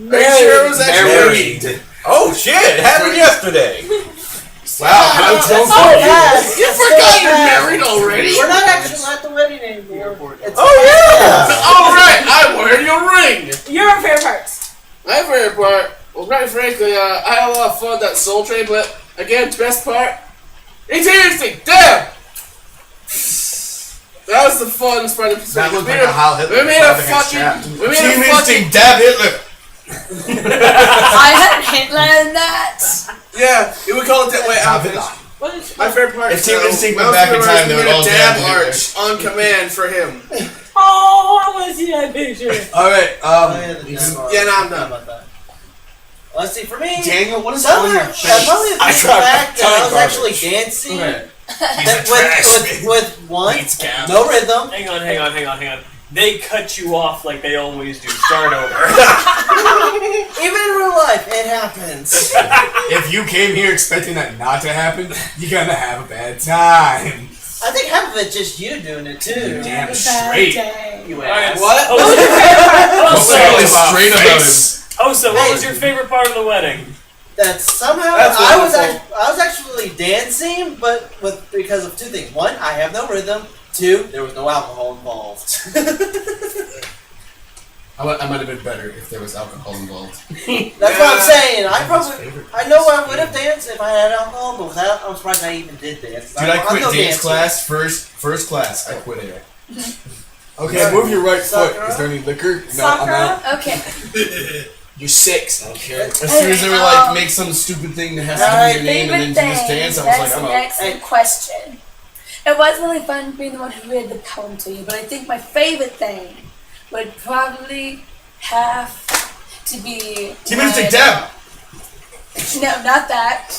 Are you sure it was actually Married. Oh shit, it happened yesterday. Wow, how Oh, yeah. You forgot you're married already? We're not actually at the wedding anymore. It's Oh yeah. Alright, I'm wearing your ring! Your favorite parts. My favorite part, well, quite frankly, I had a lot of fun at that Soul Train, but again, best part, it's interesting! Damn! That was the funnest part of the That looked like a Heil Hitler. We made a grabbing his strap. fucking. We made Team a fucking. Instinct, dab Hitler. I had Hitler in that. Yeah, we would call it that way. What is My favorite part. If Team so, Instinct my went back in favorite time, was they would we made all a dab dab Hitler. arch on command for him. Oh, I want to see that picture. All right. Oh, yeah, Yeah, no, I'm done. about that. Let's see, for me, Daniel, what is probably on your the face? fact that I was actually dancing with one, no rhythm. Hang on. They cut you off like they always do. Start over. Even in real life, it happens. If you came here expecting that not to happen, you're gonna have a bad time. I think half of it's just you doing it too. Damn straight. You Alright, ass. what? What's really straight about him? Osa, what was your favorite part of the wedding? That somehow That's I wonderful. was actually dancing, but because of two things. One, I have no rhythm. Two, there was no alcohol involved. I might have been better if there was alcohol involved. That's what I'm saying. I know I would have danced if I had alcohol, but without, I'm surprised I even did dance. Dude, I quit I'm no dance dancer. class first class. I quit it. Okay, move your right foot. Sakura? Is there any liquor? No, I'm out. Okay. You're 6. I don't care. As soon as they were like, make some stupid thing that has to be your name and then do this dance, I was like, That's I'm an out. excellent question. It was really fun being the one who read the poem to you, but I think my favorite thing would probably have to be. Keep it stick down! No, not that.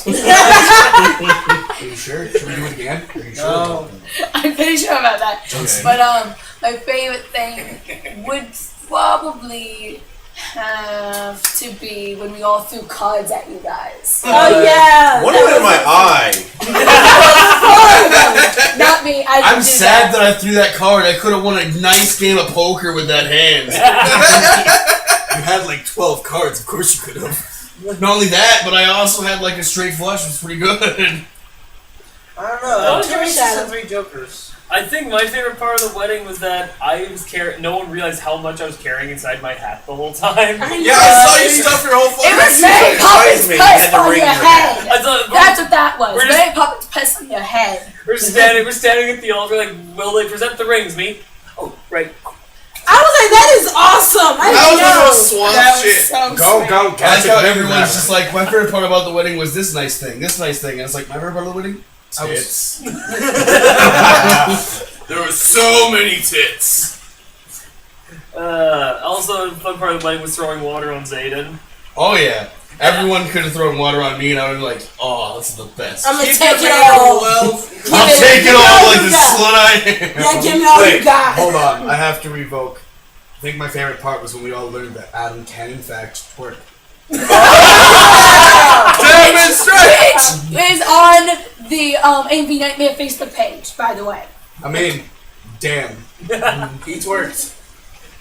Are you sure? Should we do it again? Are you sure? No. I'm pretty sure about that. Okay. But my favorite thing would probably have to be when we all threw cards at you guys. Oh yeah. One went in my eye. Not me. I didn't I'm do sad that. that I threw that card. I could have won a nice game of poker with that hand. You had like 12 cards. Of course you could have. Not only that, but I also had like a straight flush, which was pretty good. I don't know. was Two your aces shadow? and 3 jokers. I think my favorite part of the wedding was that I was no one realized how much I was carrying inside my hat the whole time. Yeah, I saw you stuff your whole It was fucking Mary Poppins me. piss Had to on ring your your head. I thought, That's what that was. We're just- Mary Poppins piss on your head. we're standing at the altar like, will they present the rings? Me? Oh, right. I was like, that is awesome. I That was didn't the know. most swamp That was shit. so Go, sweet. go, I like catch how it. everyone's just like, my favorite part about the wedding was this nice thing, and it's like, my favorite part of the wedding? Tits. There were so many tits. Also, a fun part of the wedding was throwing water on Zayden. Oh yeah. Everyone could have thrown water on me, and I would be like, "Oh, this is the best." I'm gonna Keep take your it finger all. well. I'll take it all like the slut I am. Yeah, give me all you got. Hold on. I have to revoke. I think my favorite part was when we all learned that Adam can in fact twerk. Demonstrate! Which is on the AMV Nightmare Facebook page, by the way. I mean, damn. He twerked.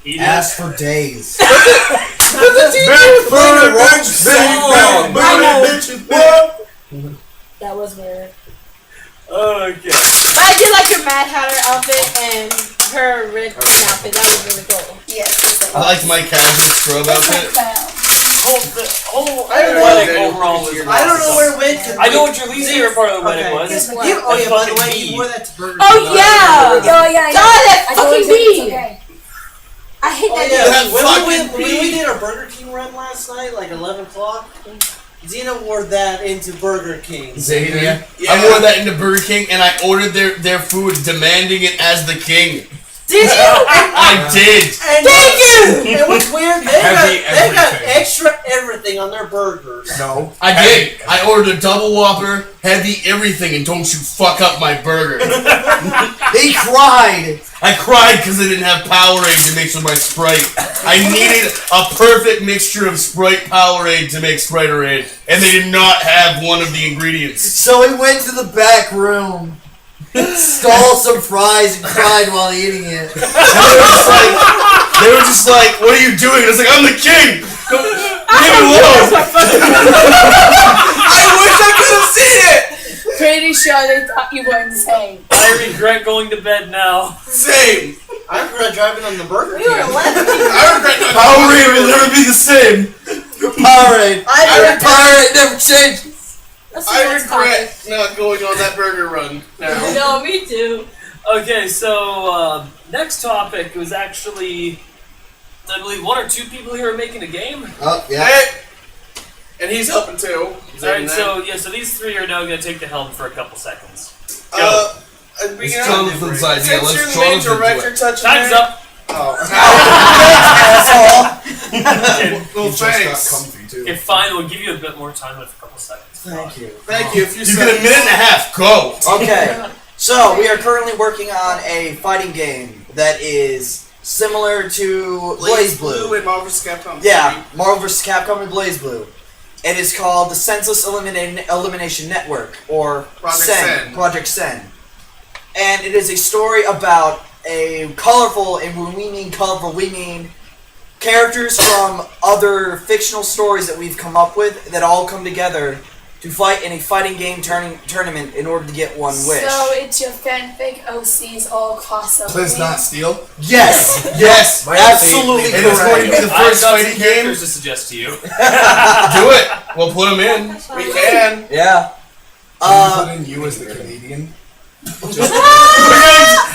He did. Ass for days. That was weird. Okay. But I did like her Mad Hatter outfit and her red queen outfit. That was really cool. Yes. I liked my casual scrub That's my outfit. clown. I don't know. Wedding overall was I don't know where it went. I know what your least favorite part of the wedding was. Guess what? Oh yeah, by the fucking way, bee. you wore that to Burger Oh King. yeah. Oh yeah. God, that I totally fucking said it's bee. okay. I hate Oh that yeah, dude. when we did our Burger King run last night, like 11 o'clock, Zena wore that into Burger King. Zayden. Yeah. I wore that into Burger King, and I ordered their food, demanding it as the king. Did you? I did. And Thank you. And what's weird, they Heavy got everything. extra everything on their burgers. No. I did. I ordered a double Whopper, heavy everything, and don't you fuck up my burger. He cried. I cried because they didn't have Powerade to mix with my Sprite. I needed a perfect mixture of Sprite Powerade to make Spriterade, and they did not have one of the ingredients. So he went to the back room, stole some fries, and cried while eating it. They were just like, what are you doing? And I was like, I'm the king! Leave me alone! I wish I could have seen it! Pretty sure they thought you were insane. I regret going to bed now. Same. I regret driving on the Burger We were King. 11. I regret not Powerade will never be the same! Powerade. I Powerade never changes. Let's see I what's regret not going on that burger run now. No, me too. Okay, so next topic was actually, I believe, 1 or 2 people here are making a game. Oh, yeah. Hey! And he's helping too. Alright, so these 3 are now going to take the helm for a couple seconds. We It's can Jonathan's idea. since Let's you're the main Jonathan do director, it. touching Time's there. up. Oh. Asshole. Well, He just got thanks. comfy. too. Okay, fine. We'll give you a bit more time with a couple seconds. Thank you. Thank you. If you You get a minute and a half. Go. Okay, so we are currently working on a fighting game that is similar to Blaze Blue. and Marvel vs. Capcom. Yeah, Marvel vs. Capcom and Blaze Blue. It is called the Senseless Elimination Network, or Project SEN. Sen. Project Sen. And it is a story about a colorful, and when we mean colorful, we mean characters from other fictional stories that we've come up with that all come together to fight in a fighting game tournament in order to get one wish. So it's your fanfic OCs all crossover. Please not steal. Yes! Yes. Absolutely And it's going to be the I've first got fighting some game. characters to suggest to you. Do it. We'll put them in. We can. Yeah. Put in you as the Canadian.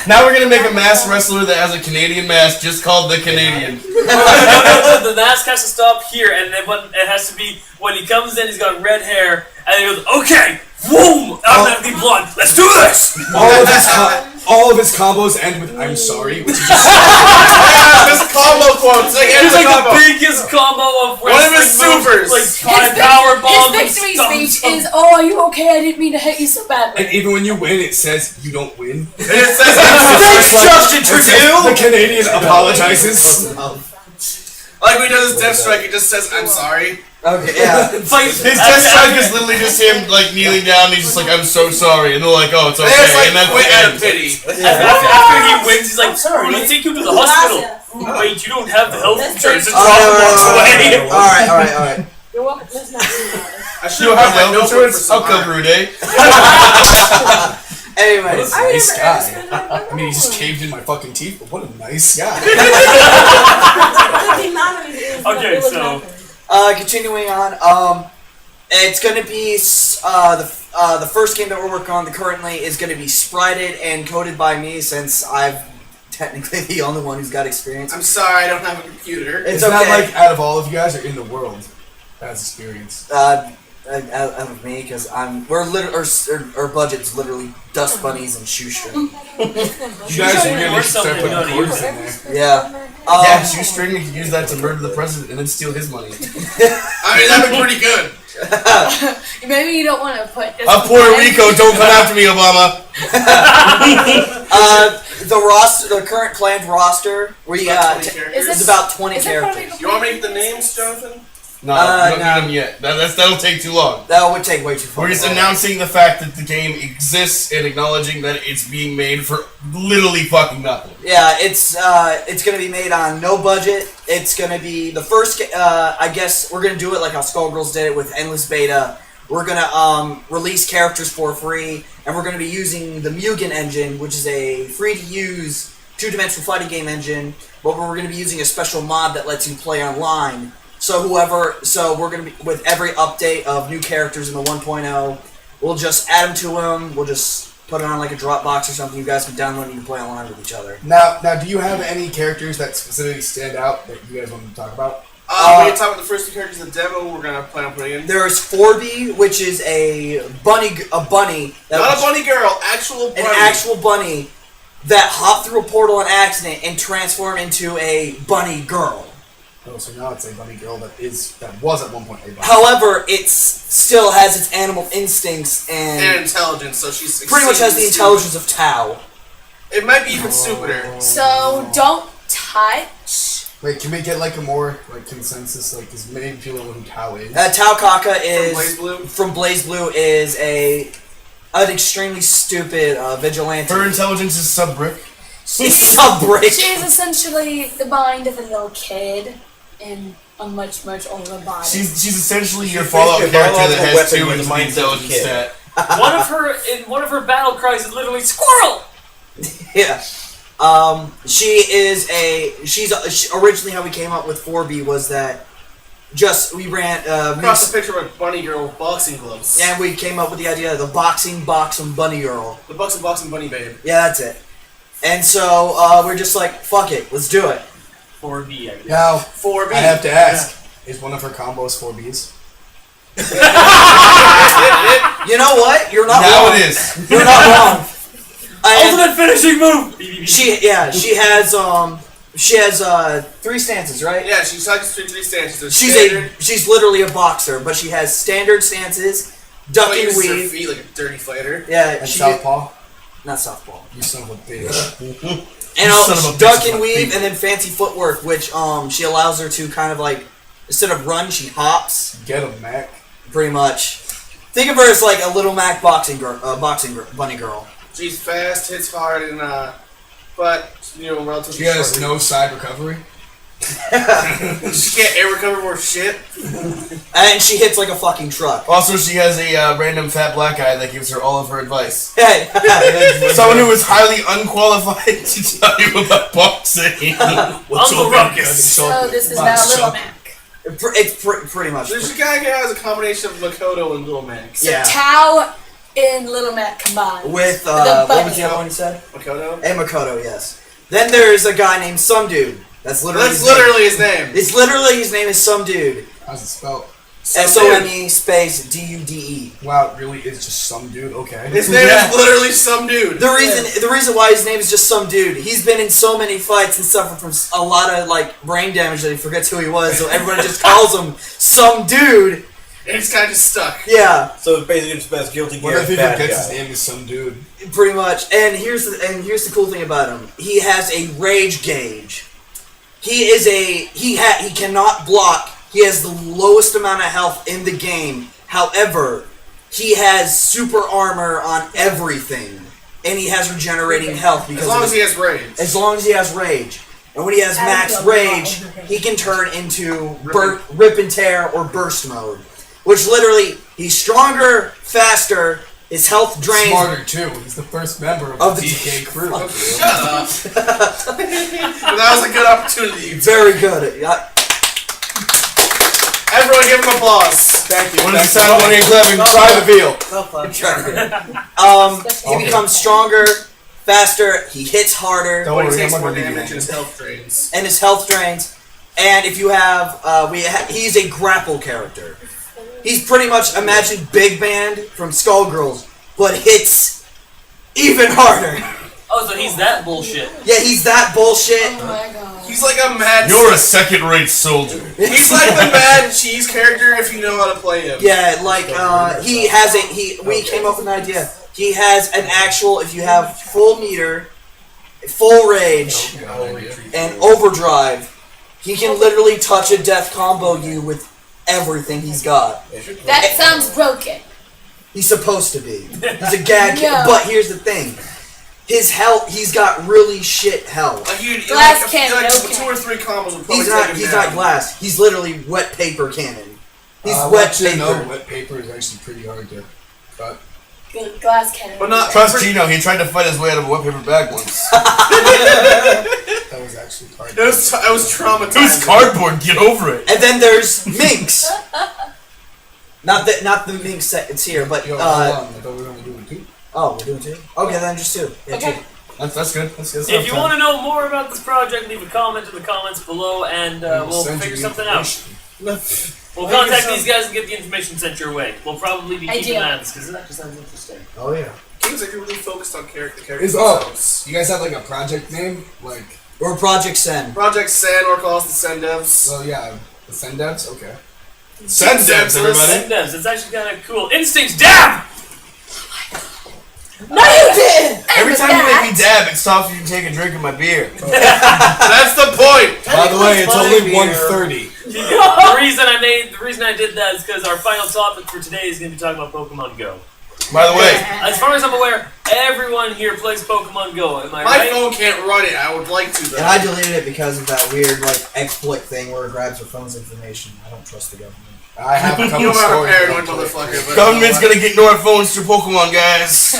Now we're gonna make a masked wrestler that has a Canadian mask just called the Canadian. No, the mask has to stop here, and then it has to be when he comes in. He's got red hair, and he goes, "Okay, boom, automatically blonde. Let's do this." All of his combos end with "I'm sorry," which is just Just combo quotes. Like, He's like combo. the biggest combo of One of his wrestling moves, supers. like His power bombs. victory speech is, "Oh, are you okay? I didn't mean to hit you so badly." and even when you win, it says you don't win. And it says Thanks, Justin It says Trudeau! the Canadian apologizes. like when he does his death strike, it just says I'm sorry. Okay, yeah. It's like His death strike is literally just him like kneeling down. And he's just like, "I'm so sorry," and they're like, "Oh, it's okay." And it's like and then quit out of pity. After he wins, he's like, "Sorry, we take you to the hospital." Wait, you don't have the health insurance. And walks away. Alright. You're welcome. Let's not do that. I should You have my health notebook insurance? for I'll some cover it, eh? Anyways. I Nice remember guy. Aerosmith, I I mean, he just caved in my fucking teeth, but what a nice guy. Okay, so Continuing on, it's gonna be the first game that we're working on currently is gonna be sprited and coded by me since I'm technically the only one who's got experience. I'm sorry, I don't have a computer. It's It's not okay. like out of all of you guys are in the world that has experience. Out of me, because our budget's literally dust bunnies and shoestring. You guys really should start putting quarters in there. Yeah. Yeah, shoestring. You can use that to murder the president and then steal his money. I mean, that'd be pretty good. Maybe you don't want to put. This Of Puerto Rico, don't come after me, Obama. The current planned roster, we is about 20 characters. You want me to get the names, Jonathan? No, we don't need them yet. That'll take too long. That would take way too far. We're just announcing the fact that the game exists and acknowledging that it's being made for literally fucking nothing. Yeah, it's gonna be made on no budget. It's gonna be the first. I guess we're gonna do it like how Skullgirls did it with endless beta. We're gonna release characters for free, and we're gonna be using the Mugen engine, which is a free-to-use two-dimensional fighting game engine. But we're gonna be using a special mod that lets you play online. So we're gonna be with every update of new characters in the 1.0, we'll just add them to them. We'll just put it on like a Dropbox or something. You guys can download and you can play online with each other. Now, do you have any characters that specifically stand out that you guys want to talk about? We're gonna talk about the first two characters in the demo. We're gonna plan on putting in. There's 4B, which is a bunny. That Not a bunny girl, actual bunny. An actual bunny that hopped through a portal on accident and transformed into a bunny girl. Oh, so now it's a bunny girl that was at one point a bunny. However, it still has its animal instincts and intelligence, so she's pretty much has the intelligence of Tao. It might be even stupider. So don't touch. Wait, can we get like a more like consensus? Like, because many people don't know who Tao is. Tao Kaka is from Blaze Blue is an extremely stupid vigilante. Her intelligence is sub-brick. She's sub-brick. She's essentially the mind of a little kid in a much, much older body. She's essentially your Fallout character that has two with the intelligence stat. one of her battle cries is literally "squirrel." Yeah. She's originally how we came up with 4B was that we ran across the picture of a bunny girl with boxing gloves. And we came up with the idea of the boxing bunny girl. The boxing bunny babe. Yeah, that's it. And so we're just like, fuck it, let's do it. 4B, I guess. Now, 4B. I have to ask: is one of her combos 4Bs? You know what? You're not now wrong. It is. You're not wrong. Ultimate finishing move. She has She has 3 stances, right? Yeah, she's like three stances. There's She's standard, she's literally a boxer, but she has standard stances, duck but and uses her weave. feet like a dirty fighter. Yeah, And she southpaw. not southpaw. You son of a bitch. And Son of a duck bitch, and weave, feet. and then fancy footwork, which she allows her to kind of like instead of run, she hops. Get him, Mac. Pretty much. Think of her as like a little Mac boxing bunny girl. She's fast, hits hard, and but relatively. She has short. no side recovery. She can't air recover more shit. And she hits like a fucking truck. Also, she has a random fat black guy that gives her all of her advice. Hey. Someone who is highly unqualified to tell you about boxing. Uncle Ruckus. So this is now Little Mac. It's pretty much. There's a guy who has a combination of Makoto and Little Mac. So Yeah. Tao and Little Mac combined. With The what bunny. was the other one you said? Makoto? Hey, Makoto, yes. Then there's a guy named Some Dude. That's literally That's his name. literally his name. It's literally his name is Some Dude. How's it spelled? SOME space DUDE. Wow, it really is just some dude. Okay. His name is literally some dude. The reason why his name is just Some Dude, he's been in so many fights and suffered from a lot of like brain damage that he forgets who he was, so everybody just calls him Some Dude. And he's kind of just stuck. Yeah, So it's basically just best guilty What gear. if he bad forgets guy. his name is some dude? pretty much. And here's the cool thing about him. He has a rage gauge. He cannot block. He has the lowest amount of health in the game. However, he has super armor on everything, and he has regenerating health because As long as he has rage. as long as he has rage. And when he has max rage, he can turn into rip and tear or burst mode, which literally he's stronger, faster. His health drains. Smarter too. He's the first member of the DK crew. Shut up. But that was a good opportunity. Very good. Everyone give him applause. Thank you. What does it sound when you're clapping? Try the veal. He becomes stronger, faster. He hits harder, Don't But he worry, takes I'm more not gonna damage be and his health drains. and his health drains. And if you have, he's a grapple character. He's pretty much imagine Big Band from Skullgirls, but hits even harder. Oh, so he's that bullshit. Yeah, he's that bullshit. Oh my god. He's like a mad. You're a second-rate soldier. He's like the mad cheese character if you know how to play him. Yeah, like he has we came up with an idea. He has an actual, if you have full meter, full rage, and overdrive, he can literally touch a death combo you with everything he's got. That sounds broken. He's supposed to be. He's a gag kid. No. But here's the thing. His health, he's got really shit health. Like you, Glass like, cannon, like no 2 cannon. or 3 combos would probably He's take him not down. glass. He's literally wet paper cannon. He's I'll wet let you paper. know wet paper is actually pretty hard to cut. Good glass cannon. But not Trust Gino, he tried to fight his way out of a wet paper bag once. That was actually hard. It was traumatizing. It was cardboard, get over it. And then there's Minx. Not the Minx that's here, but Yo, hold on. I thought we were going to do it too. oh, we're doing 2? Okay, then just 2. Yeah, Okay. 2. That's good. That's good. If you want to know more about this project, leave a comment in the comments below, and we'll Send you figure the something out. information. We'll contact these guys and get the information sent your way. We'll probably be keeping Ideal. an eye on this because it actually sounds interesting. Oh yeah. Kings like really focused on characters Is themselves. you guys have like a project name? Like, Or Project Sen. Project Sen or calls the Sen devs. well, yeah, the Send Devs? Okay. Send devs, everybody. Send devs. It's actually kind of cool. Instinct dab! No, you didn't! Every time you make me dab, it stops you from taking a drink of my beer. That's the point. By the way, it's only beer. 1:30. The reason I did that is because our final topic for today is going to be talking about Pokemon Go. By the way, As far as I'm aware, everyone here plays Pokemon Go. Am I My right? phone can't run it. I would like to though. And I deleted it because of that weird exploit thing where it grabs your phone's information. I don't trust the government. I have a couple You know I'm a stories. paranoid about motherfucker. But government's gonna get into our phones through Pokemon, guys.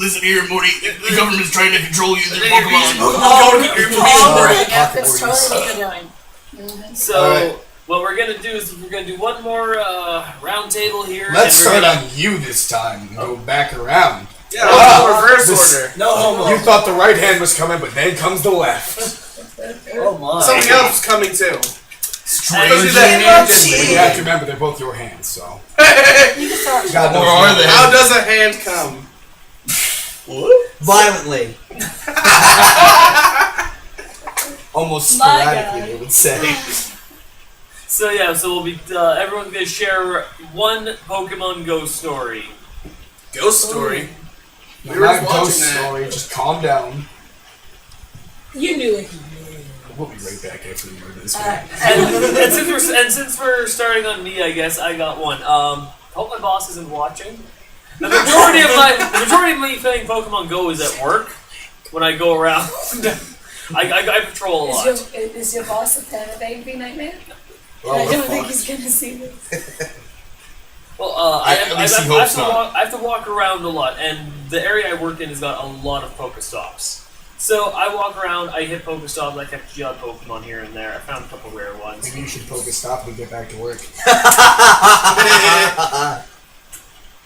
Listen here, Morty. The government's trying to control you through Pokemon. Go to get your information. Yeah, that's totally what you're doing. So, Alright. what we're going to do is we're going to do one more round table here. Let's and we're start gonna- on you this time and go back around. Yeah, reverse This- order. No homo. You thought the right hand was coming, but then comes the left. Oh my. Something else is coming too. And Let's do that hand But you thing. have to remember, they're both your hands, so. You can start. God Or knows are now. they? How does a hand come? Violently. almost My sporadically, God. they would say. So yeah, so we'll be everyone's gonna share one Pokemon Go story. Ghost story. Not We were just a watching ghost that. story, just calm down. You knew it. We'll be right back after the murder this And since we're starting on me, I guess I got one. Hope my boss isn't watching. The majority of me playing Pokemon Go is at work. When I go around, I patrol a lot. Is your boss a fan of AMV Nightmare? Well, I we're don't think fucked. he's gonna see this. Well, At least he hopes not. I have to walk around a lot, and the area I work in has got a lot of Pokestops. So I walk around, I hit Pokestops, I catch the odd Pokemon here and there. I found a couple rare ones. Maybe you should Pokestop and get back to work.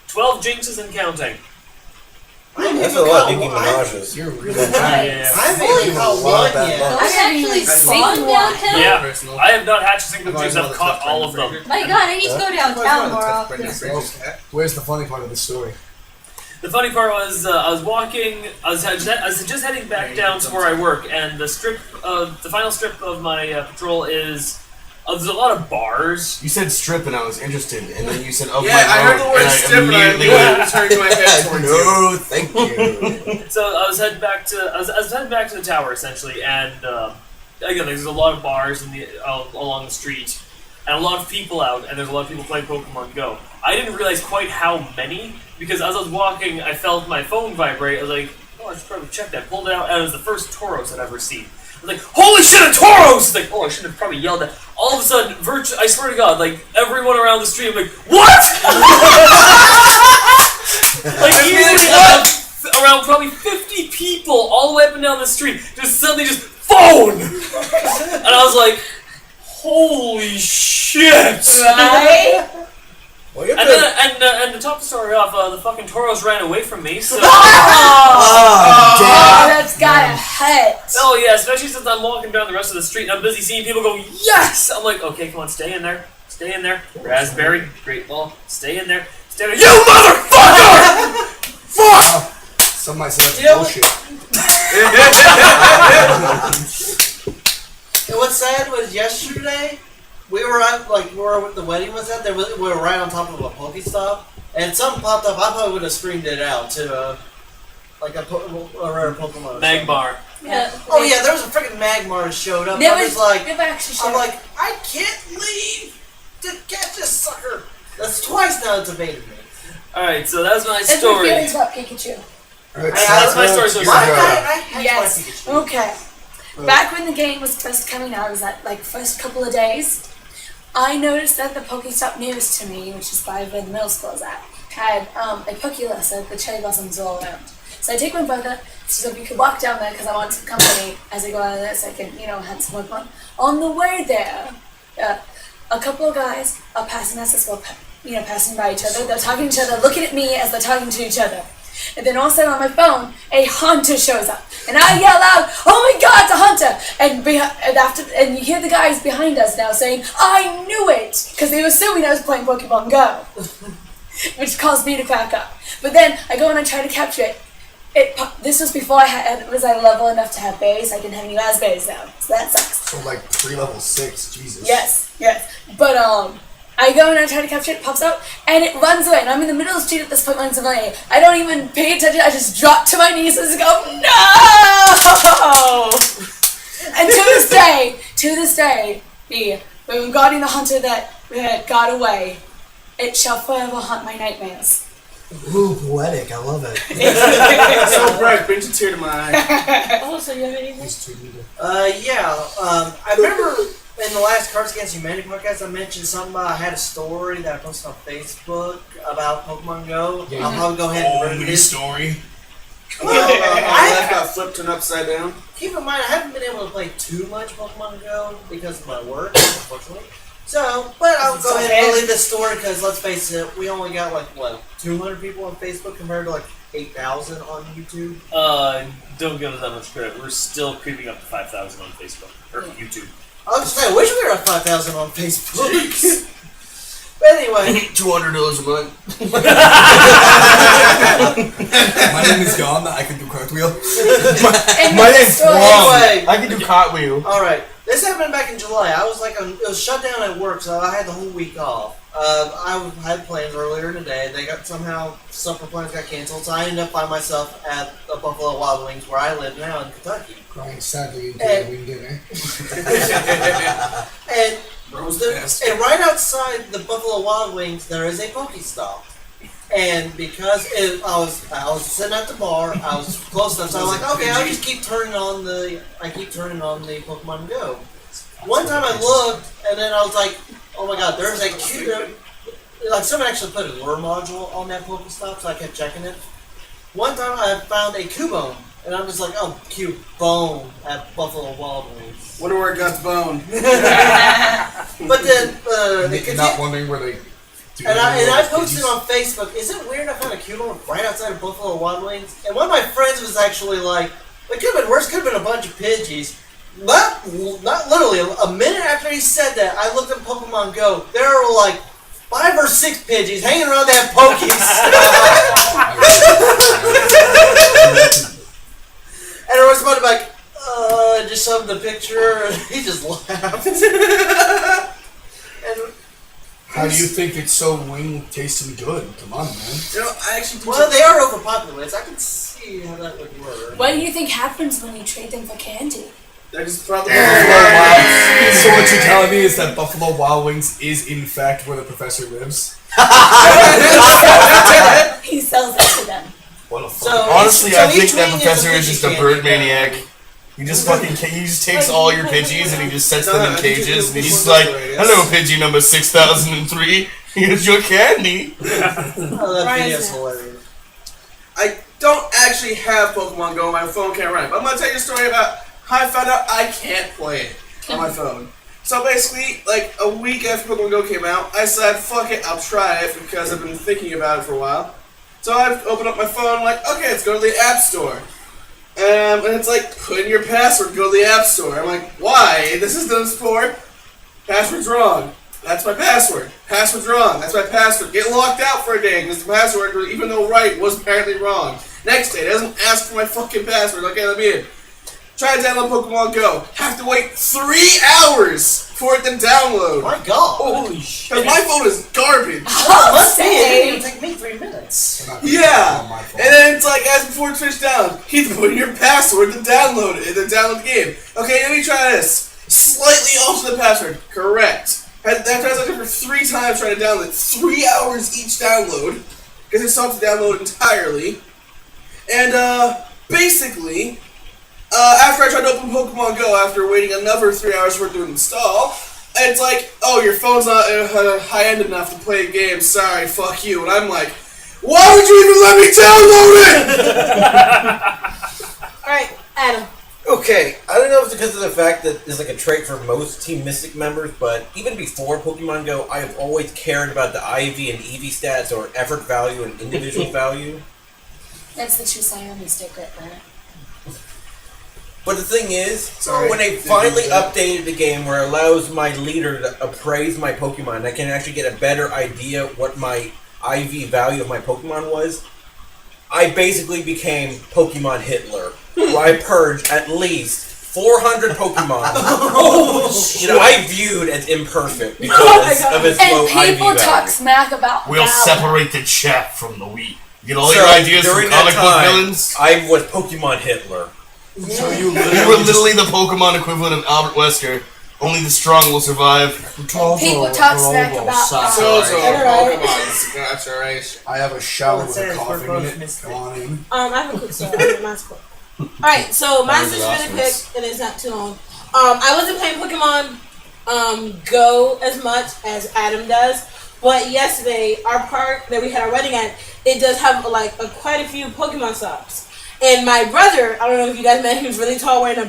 12 Jinxes and counting. That's a lot of Nicki Minaj's. You're really Yeah. nice. I haven't even caught one yet. Those I haven't actually even spawn seen downtown? Yeah. Personal. I have not hatched a single I've always Jinx, wanted I've to caught touch all of Brendan them. Fraser. My god, I need to go downtown more often. Brendan Fraser's cat. Where's the funny part of the story? The funny part was, I was walking, I was just heading back down to where I work, and the final strip of my patrol is, there's a lot of bars. You said strip and I was interested, and then you said of Yeah, my I heard the road, word and strip and I immediately immediately went, turned my head towards you. No, thank you. So I was heading back to I was heading back to the tower essentially, and again there's a lot of bars along the street, and a lot of people out, and there's a lot of people playing Pokemon Go. I didn't realize quite how many, because as I was walking, I felt my phone vibrate. I was like, oh, I should probably check that. Pulled it out, and it was the first Tauros I'd ever seen. I was like, holy shit, a Tauros! It's like, oh, I should have probably yelled that. All of a sudden, I swear to God, like everyone around the street, I'm like, what? Like easily around probably 50 people all the way up and down the street, just suddenly just phone, and I was like, holy shit! Right? Well, you And have then, and to top the story off, the fucking Tauros ran away from me. So, Oh, that's gotta hurt. oh yeah, especially since I'm walking down the rest of the street and I'm busy seeing people go, yes. I'm like, okay, come on, stay in there, stay in there. Raspberry, Great Ball, stay in there, stay in there. You motherfucker! Fuck! Some might say that's You know- bullshit. And what's sad was yesterday, we were at, like, where the wedding was at, we were right on top of a Pokestop, and something popped up. I probably would have screamed it out to, like, a rare Pokemon. or something. Magmar. Yeah. Oh yeah, there was a freaking Magmar that showed up. Never, I was like, never actually I'm showed. like, I can't leave to catch this sucker. That's twice now it's evaded me. Alright, so that's my That's my story. feelings about Pikachu. That's my story. So I hatched Yes. my Pikachu. Okay. Back when the game was first coming out, it was that like first couple of days. I noticed that the Pokestop nearest to me, which is by where the middle school is at, had a Pokéla, so the cherry blossoms all around. So I take my brother, so we could walk down there because I want some company as I go out of there, so I can, have some fun. On the way there, a couple of guys are passing us as well, passing by each other. They're talking to each other, looking at me as they're talking to each other. And then all of a sudden on my phone, a hunter shows up, and I yell out, "Oh my God, it's a hunter!" And you hear the guys behind us now saying, "I knew it," because they were assuming I was playing Pokemon Go, which caused me to crack up. But then I go and I try to capture it. This was before was I level enough to have berries. I didn't have any raspberries now, so that sucks. So like pre-level 6, Jesus. Yes. But I go and I try to capture it, pops out, and it runs away. And I'm in the middle of the street at this point, runs away. I don't even pay attention. I just drop to my knees and just go, no! And to this day, when guarding the hunter that got away, it shall forever haunt my nightmares. Ooh, poetic. I love it. So bright, brings a tear to my eye. Oh, so you have anything? I remember in the last Cards Against Humanity podcast, I mentioned something about I had a story that I posted on Facebook about Pokemon Go. Yeah, I'll probably go ahead and read new it. story. Well, Life got flipped and upside down. keep in mind, I haven't been able to play too much Pokemon Go because of my work, unfortunately. So, but I'll go ahead and leave this story because let's face it, we only got 200 people on Facebook compared to 8,000 on YouTube. Don't give us that much credit. We're still creeping up to 5,000 on Facebook or YouTube. I was just saying, I wish we were at 5,000 on Facebook. But anyway, $200 a month. My name is Gone. I can do cartwheel. My name's Wong. Anyway. I can do cartwheel. All right. This happened back in July. I was like, it was shut down at work, so I had the whole week off. I had plans earlier in the day. They got supper plans got canceled, so I ended up finding myself at the Buffalo Wild Wings, where I live now in Kentucky. Crying sadly into a wing dinner. And right outside the Buffalo Wild Wings, there is a Pokestop. And because I was sitting at the bar, I was close enough, so I was like, okay, I'll just keep turning on the Pokemon Go. One time I looked, and then I was like, oh my god, there's a cute, like someone actually put a lure module on that Pokestop, so I kept checking it. One time I found a Cubone, and I'm just like, oh, Cubone at Buffalo Wild Wings. Wonder where it got bone. But then, not wondering where they. And I posted on Facebook, is it weird I found a Cubone right outside of Buffalo Wild Wings? And one of my friends was actually like, it could have been worse, could have been a bunch of Pidgeys. Not literally, a minute after he said that, I looked at Pokemon Go. There were like 5 or 6 Pidgeys hanging around that Pokestop. And there was somebody like, just showed him the picture, and he just laughed. And how do you think it's so wing tasting good? Come on, man. You know, I actually. Well, they are overpopulated. So I can see how that would work. What do you think happens when you trade them for candy? They're just probably. So what you're telling me is that Buffalo Wild Wings is in fact where the professor lives? He sells it to them. Honestly, so I think each that wing is professor a is just a Pidgey bird candy. maniac. He just takes all your Pidgeys and he just sets them in cages and he's like, hello Pidgey number 6003, here's your candy. Oh, that video's hilarious. I don't actually have Pokemon Go on my phone, can't run it. But I'm going to tell you a story about how I found out I can't play it on my phone. So basically, like a week after Pokemon Go came out, I said, fuck it, I'll try it because I've been thinking about it for a while. So I opened up my phone, like, okay, let's go to the App Store. And it's like, put in your password, go to the App Store. I'm like, why? This is done for. Password's wrong. That's my password. Password's wrong. That's my password. Get locked out for a day because the password, even though right, was apparently wrong. Next day, it doesn't ask for my fucking password. Okay, let me in. Try to download Pokemon Go. Have to wait 3 hours for it to download. My god. Holy shit. Because my phone is garbage. Oh, must be. It didn't even take me 3 minutes. Yeah. And then it's like, as before it's finished down, you have to put in your password to download it, to download the game. Okay, let me try this. Slightly alter the password. Correct. That translated for 3 times trying to download it. 3 hours each download. Because it stopped to download entirely. And, basically, after I tried to open Pokemon Go, after waiting another 3 hours for it to install, it's like, oh, your phone's not high-end enough to play a game, sorry, fuck you. And I'm like, why would you even let me download it? Alright, Adam. Okay, I don't know if it's because of the fact that it's like a trait for most Team Mystic members, but even before Pokemon Go, I have always cared about the IV and EV stats, or effort value and individual value. That's the true Siamese right there. But the thing is, when they finally updated the game where it allows my leader to appraise my Pokemon, I can actually get a better idea what my IV value of my Pokemon was, I basically became Pokemon Hitler, where I purged at least 400 Pokemon. I viewed as imperfect because of its low IV value. And people talk smack about We'll Valor. separate the chaff from the wheat. Get all your ideas from comic book villains? I was Pokemon Hitler. So you were literally the Pokemon equivalent of Albert Wesker. Only the strong will survive. People talk smack about Pokemon. That's alright. I have a shower with a coffee in it. I have a quick story. Mine's quick. Alright, so mine's just really quick, and it's not too long. I wasn't playing Pokemon Go as much as Adam does, but yesterday, our park that we had our wedding at, it does have quite a few Pokemon stops. And my brother, I don't know if you guys met him, he was really tall, wearing a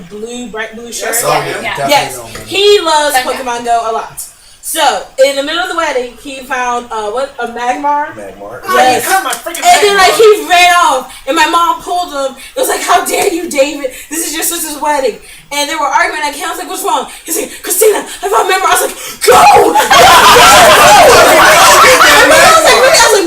bright blue shirt. Yes, he loves Pokemon Go a lot. So, in the middle of the wedding, he found, a Magmar? Magmar. Yes. And then, he ran off, and my mom pulled him. It was like, how dare you, David? This is your sister's wedding. And they were arguing, I was like, what's wrong? He's like, Christina, I found Magmar. I was like, go!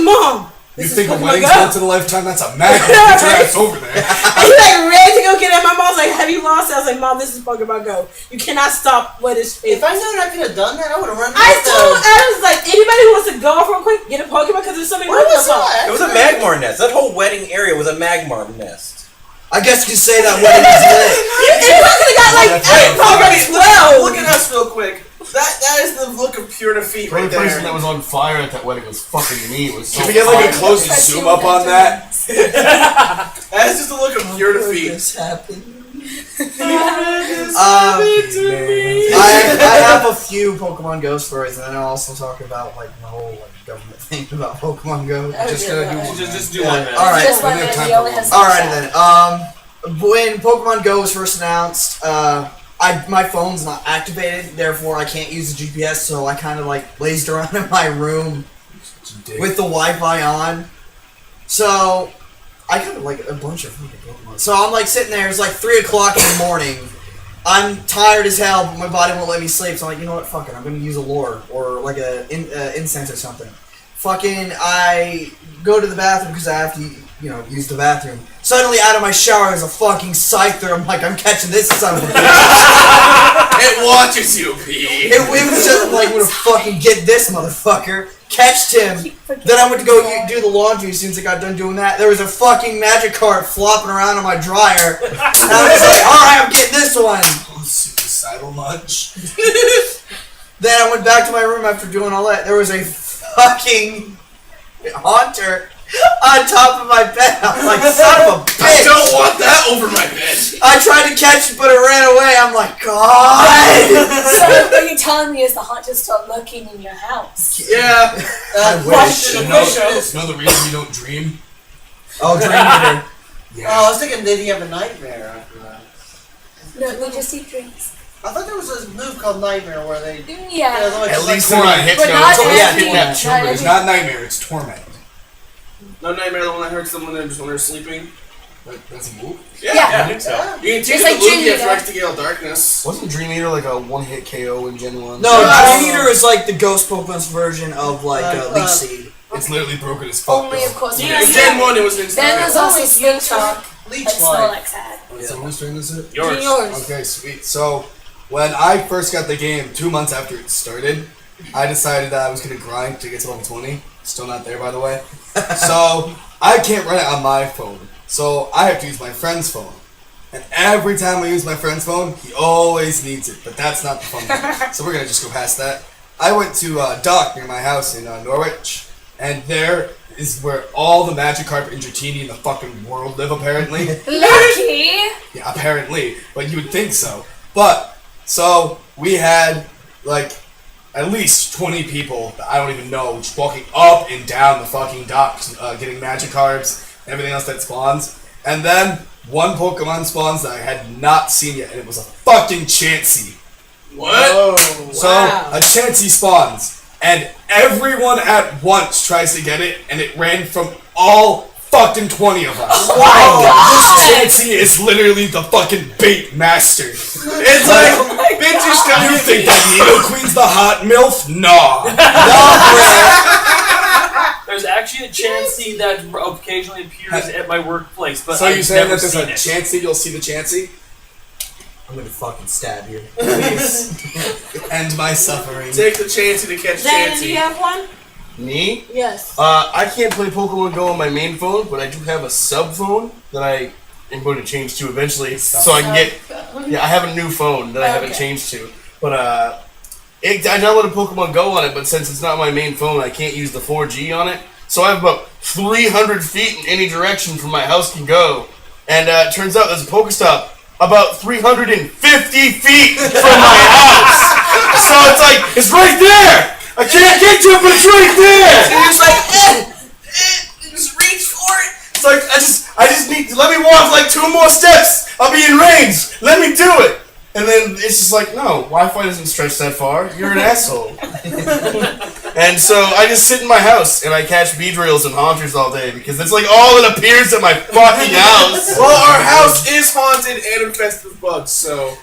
Mom. You This is think a Pokemon wedding's Go. once in a lifetime? That's a magnet. Get your ass over there. And he's like ready to go get it. My mom's like, have you lost it? I was like, Mom, this is Pokemon Go. You cannot stop what is fake. If I knew I could have done that, I would have run. I told Adams, like, anybody who wants to go off real quick, get a Pokemon because there's so many Where was Pokemon. that? It was a Magmar nest. That whole wedding area was a Magmar nest. I guess you could say that wedding was lit. Anyone could have got like Pokemon 12. Look at us real quick. That is the look of pure defeat The right only person there. that was on fire at that wedding was fucking me. It was so Can we get like a fun. close zoom up on that? That is just the look of pure defeat. This happened. I I have a few Pokemon Go stories, and then I'll also talk about like the whole like government thing about Pokemon Go. Just gonna do one. Just do one minute. All right. Just we one have minute, time he for only one. has Alrighty then. When Pokemon Go was first announced, my phone's not activated, therefore I can't use the GPS. So I kind of like lazed around in my room with the Wi-Fi on. So I got like a bunch of fucking Pokemon. So I'm like sitting there. It's like 3 o'clock in the morning. I'm tired as hell, but my body won't let me sleep. So I'm like, you know what? Fuck it. I'm gonna use a lure or like a incense or something. Fucking, I go to the bathroom because I have to, use the bathroom. Suddenly, out of my shower, there's a fucking Scyther. I'm like, I'm catching this son of a bitch. It watches you pee. It was just like, I'm gonna fucking get this motherfucker. Catched him. Then I went to go do the laundry. As soon as I got done doing that, there was a fucking Magikarp flopping around on my dryer. And I was like, alright, I'm getting this one. Oh, suicidal much. Then I went back to my room after doing all that. There was a fucking haunter on top of my bed. I'm like, son of a bitch. I don't want that over my bed. I tried to catch it, but it ran away. I'm like, God. So what you're telling me is the hunters start lurking in your house. Yeah. I wish. Question, You know the reason you don't dream? Oh, Dream Eater. Oh, I was thinking, did he have a nightmare after that? No, we just eat drinks. I thought there was a move called Nightmare where they. Yeah. At least they're not hit. But not every- Kidnap not children. every- It's not nightmare. It's torment. No Nightmare, the one that hurts them when they're sleeping. That's a move. Yeah. Yeah. I think so. You can teach It's the like Dream Lugia Eater. for Exegale Darkness. Wasn't Dream Eater like a one-hit KO in Gen 1? No, Dream Eater is like the Ghost Pokemon's version of like Leech Seed. It's literally broken as fuck. Only, of course, In Gen 1, it was an instant. Then there's also Slingshot. Leech That like. Snorlax had. So whose turn is it? Yours. Okay, sweet. So, when I first got the game, 2 months after it started, I decided that I was going to grind to get to level 20. Still not there, by the way. So, I can't run it on my phone. So, I have to use my friend's phone. And every time I use my friend's phone, he always needs it. But that's not the fun part. So, we're going to just go past that. I went to a dock near my house in Norwich. And there is where all the Magikarp and Dratini in the fucking world live, apparently. Lucky. Yeah, apparently. But you would think so. But, so, we had, like, at least 20 people that I don't even know just walking up and down the fucking docks, getting Magikarps and everything else that spawns. And then, one Pokemon spawns that I had not seen yet, and it was a fucking Chansey. What? So, Wow. a Chansey spawns, and everyone at once tries to get it, and it ran from all fucking 20 of us. God. This Chansey is literally the fucking bait master. It's like, bitches You come think that Nidoqueen's the hot MILF? Nah. There's actually a Chansey that occasionally appears at my workplace, but So I've you saying never that there's seen a it. Chansey, you'll see the Chansey? I'm gonna fucking stab you. Please. End my suffering. Take the chance to catch Diana, do Chansey. you have one? Me? Yes. I can't play Pokemon Go on my main phone, but I do have a sub phone that I am going to change to eventually, so I can get. Yeah, I have a new phone that I haven't changed to, but I downloaded Pokemon Go on it, but since it's not my main phone, I can't use the 4G on it. So I have about 300 feet in any direction from my house can go, and it turns out there's a Pokestop about 350 feet from my house. So it's like it's right there. I can't get to it, but it's right there. You're just like, just reach for it. It's like I just need to let me walk like 2 more steps. I'll be in range. Let me do it. And then it's just like, no, Wi-Fi doesn't stretch that far. You're an asshole. And so I just sit in my house and I catch Beedrills and Haunters all day because it's like all that appears at my fucking house. Well, our house is haunted and infested with bugs, so.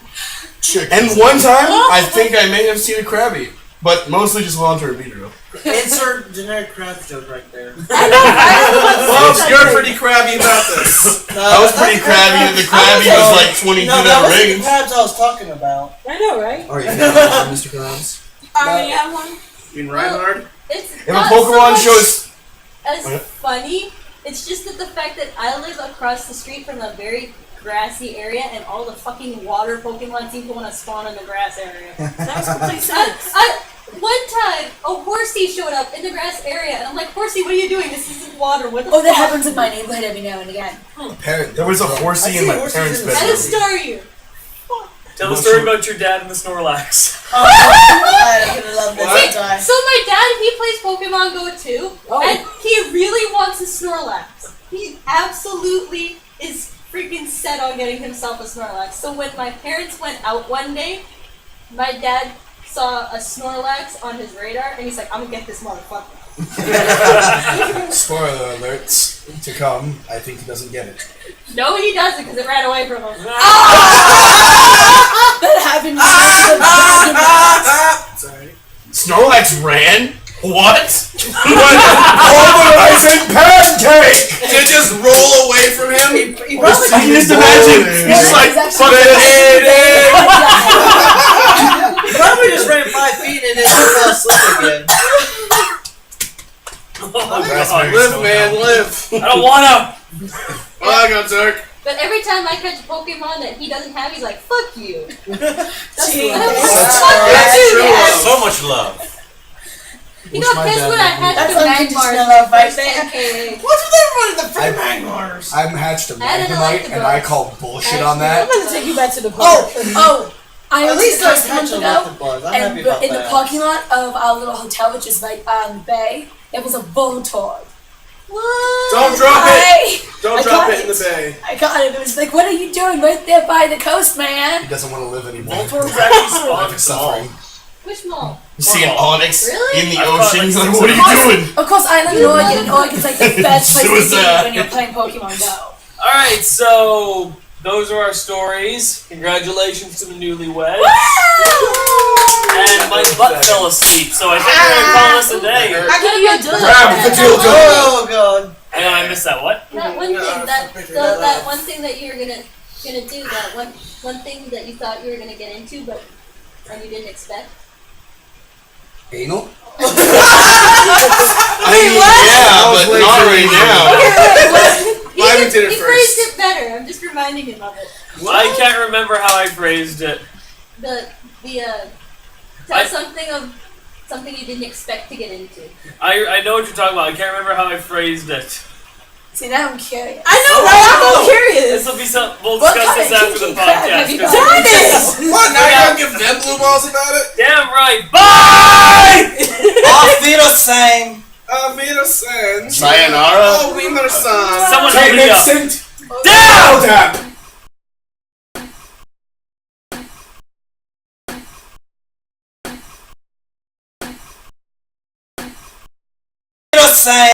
And one time, I think I may have seen a Krabby. but mostly just volunteer beater. Insert generic crab joke right there. Folks, you're pretty crabby about this. I was pretty crabby. The crabby was like 22 that that wasn't the range. crabs I was talking about. I know, right? Or you got Mr. Krabs. Already have one. In Reinhard? It's If a not Pokemon so much shows, as What? funny. It's just that the fact that I live across the street from a very grassy area, and all the fucking water Pokemon seem to want to spawn in the grass area. That's complete sense. One time, a horsey showed up in the grass area, and I'm like, Horsey, what are you doing? This isn't water. What the Oh, fuck? that happens in my neighborhood every now and again. Apparently. there was a horsey in my horses parents' in the That bedroom. is story. Tell the story about your dad and the Snorlax. I love this What? guy. So my dad, he plays Pokemon Go too, Oh. and he really wants a Snorlax. He absolutely is freaking set on getting himself a Snorlax. So when my parents went out one day, my dad saw a Snorlax on his radar, and he's like, I'm gonna get this motherfucker. Spoiler alerts to come. I think he doesn't get it. No, he doesn't, because it ran away from him. That happened to me. Sorry. Snorlax ran? What? Pulverizing pancake! Did it just roll away from him? He I probably, can just imagine. He's just like, fuck it. he probably just ran 5 feet and then fell asleep again. Oh, God. Live, man, live. I don't wanna. Oh, I got dark. But every time I catch a Pokemon that he doesn't have, he's like, fuck you. That's And I'm like, That's fuck you, true. Dad. So much love. You know, guess what I had That's to unconditional Magmars love right first there. 10K. What's with everybody in the free I- Magmars? I'm hatched a I didn't like Magnemite, the and I bugs. call bullshit I on I'm that. gonna take you back to the park. Oh, I At went least to I the coast a month catch a ago, lot of bugs. I'm and happy about in the that. parking lot of our little hotel, which is right on the bay, there was a Voltorb. What? Don't drop it. I Don't I drop got it in the bay. I got it. It was like, what are you doing right there by the coast, man? He doesn't want to live anymore. Voltorb's actually Life spawned is small. suffering. Which mall? You see an onyx Really? in the I've caught, ocean. like, He's like, six what are of you them. doing? Of course, I live in Oregon, and Oregon's like the best place to be Suicide. when you're playing Pokemon Go. Alright, so those are our stories. Congratulations to the newlyweds. And my butt fell asleep, so I think we're gonna call this a day. I got you a dildo. Grab the dildo. Oh god. Hang on, I missed that. What? That one thing, that one thing that you were gonna do, that one thing that you thought you were gonna get into, but and you didn't expect. Anal? I mean, yeah, but not right now. Lyman did it He first. phrased it better. I'm just reminding him of it. I can't remember how I phrased it. Tell something you didn't expect to get into. I know what you're talking about. I can't remember how I phrased it. See, now I'm curious. I know, right? I'm all This curious. will be some. We'll What discuss this kind of after the kinky crap have podcast. you 'cause- got? What? Now you're gonna give them blue balls about it? Damn right. Bye. Auf Wiedersehen. Wiedersehen. Sayonara. Oh, Wiedersehen. Someone help me up. Vincent! Down. Tap! Wiedersehen.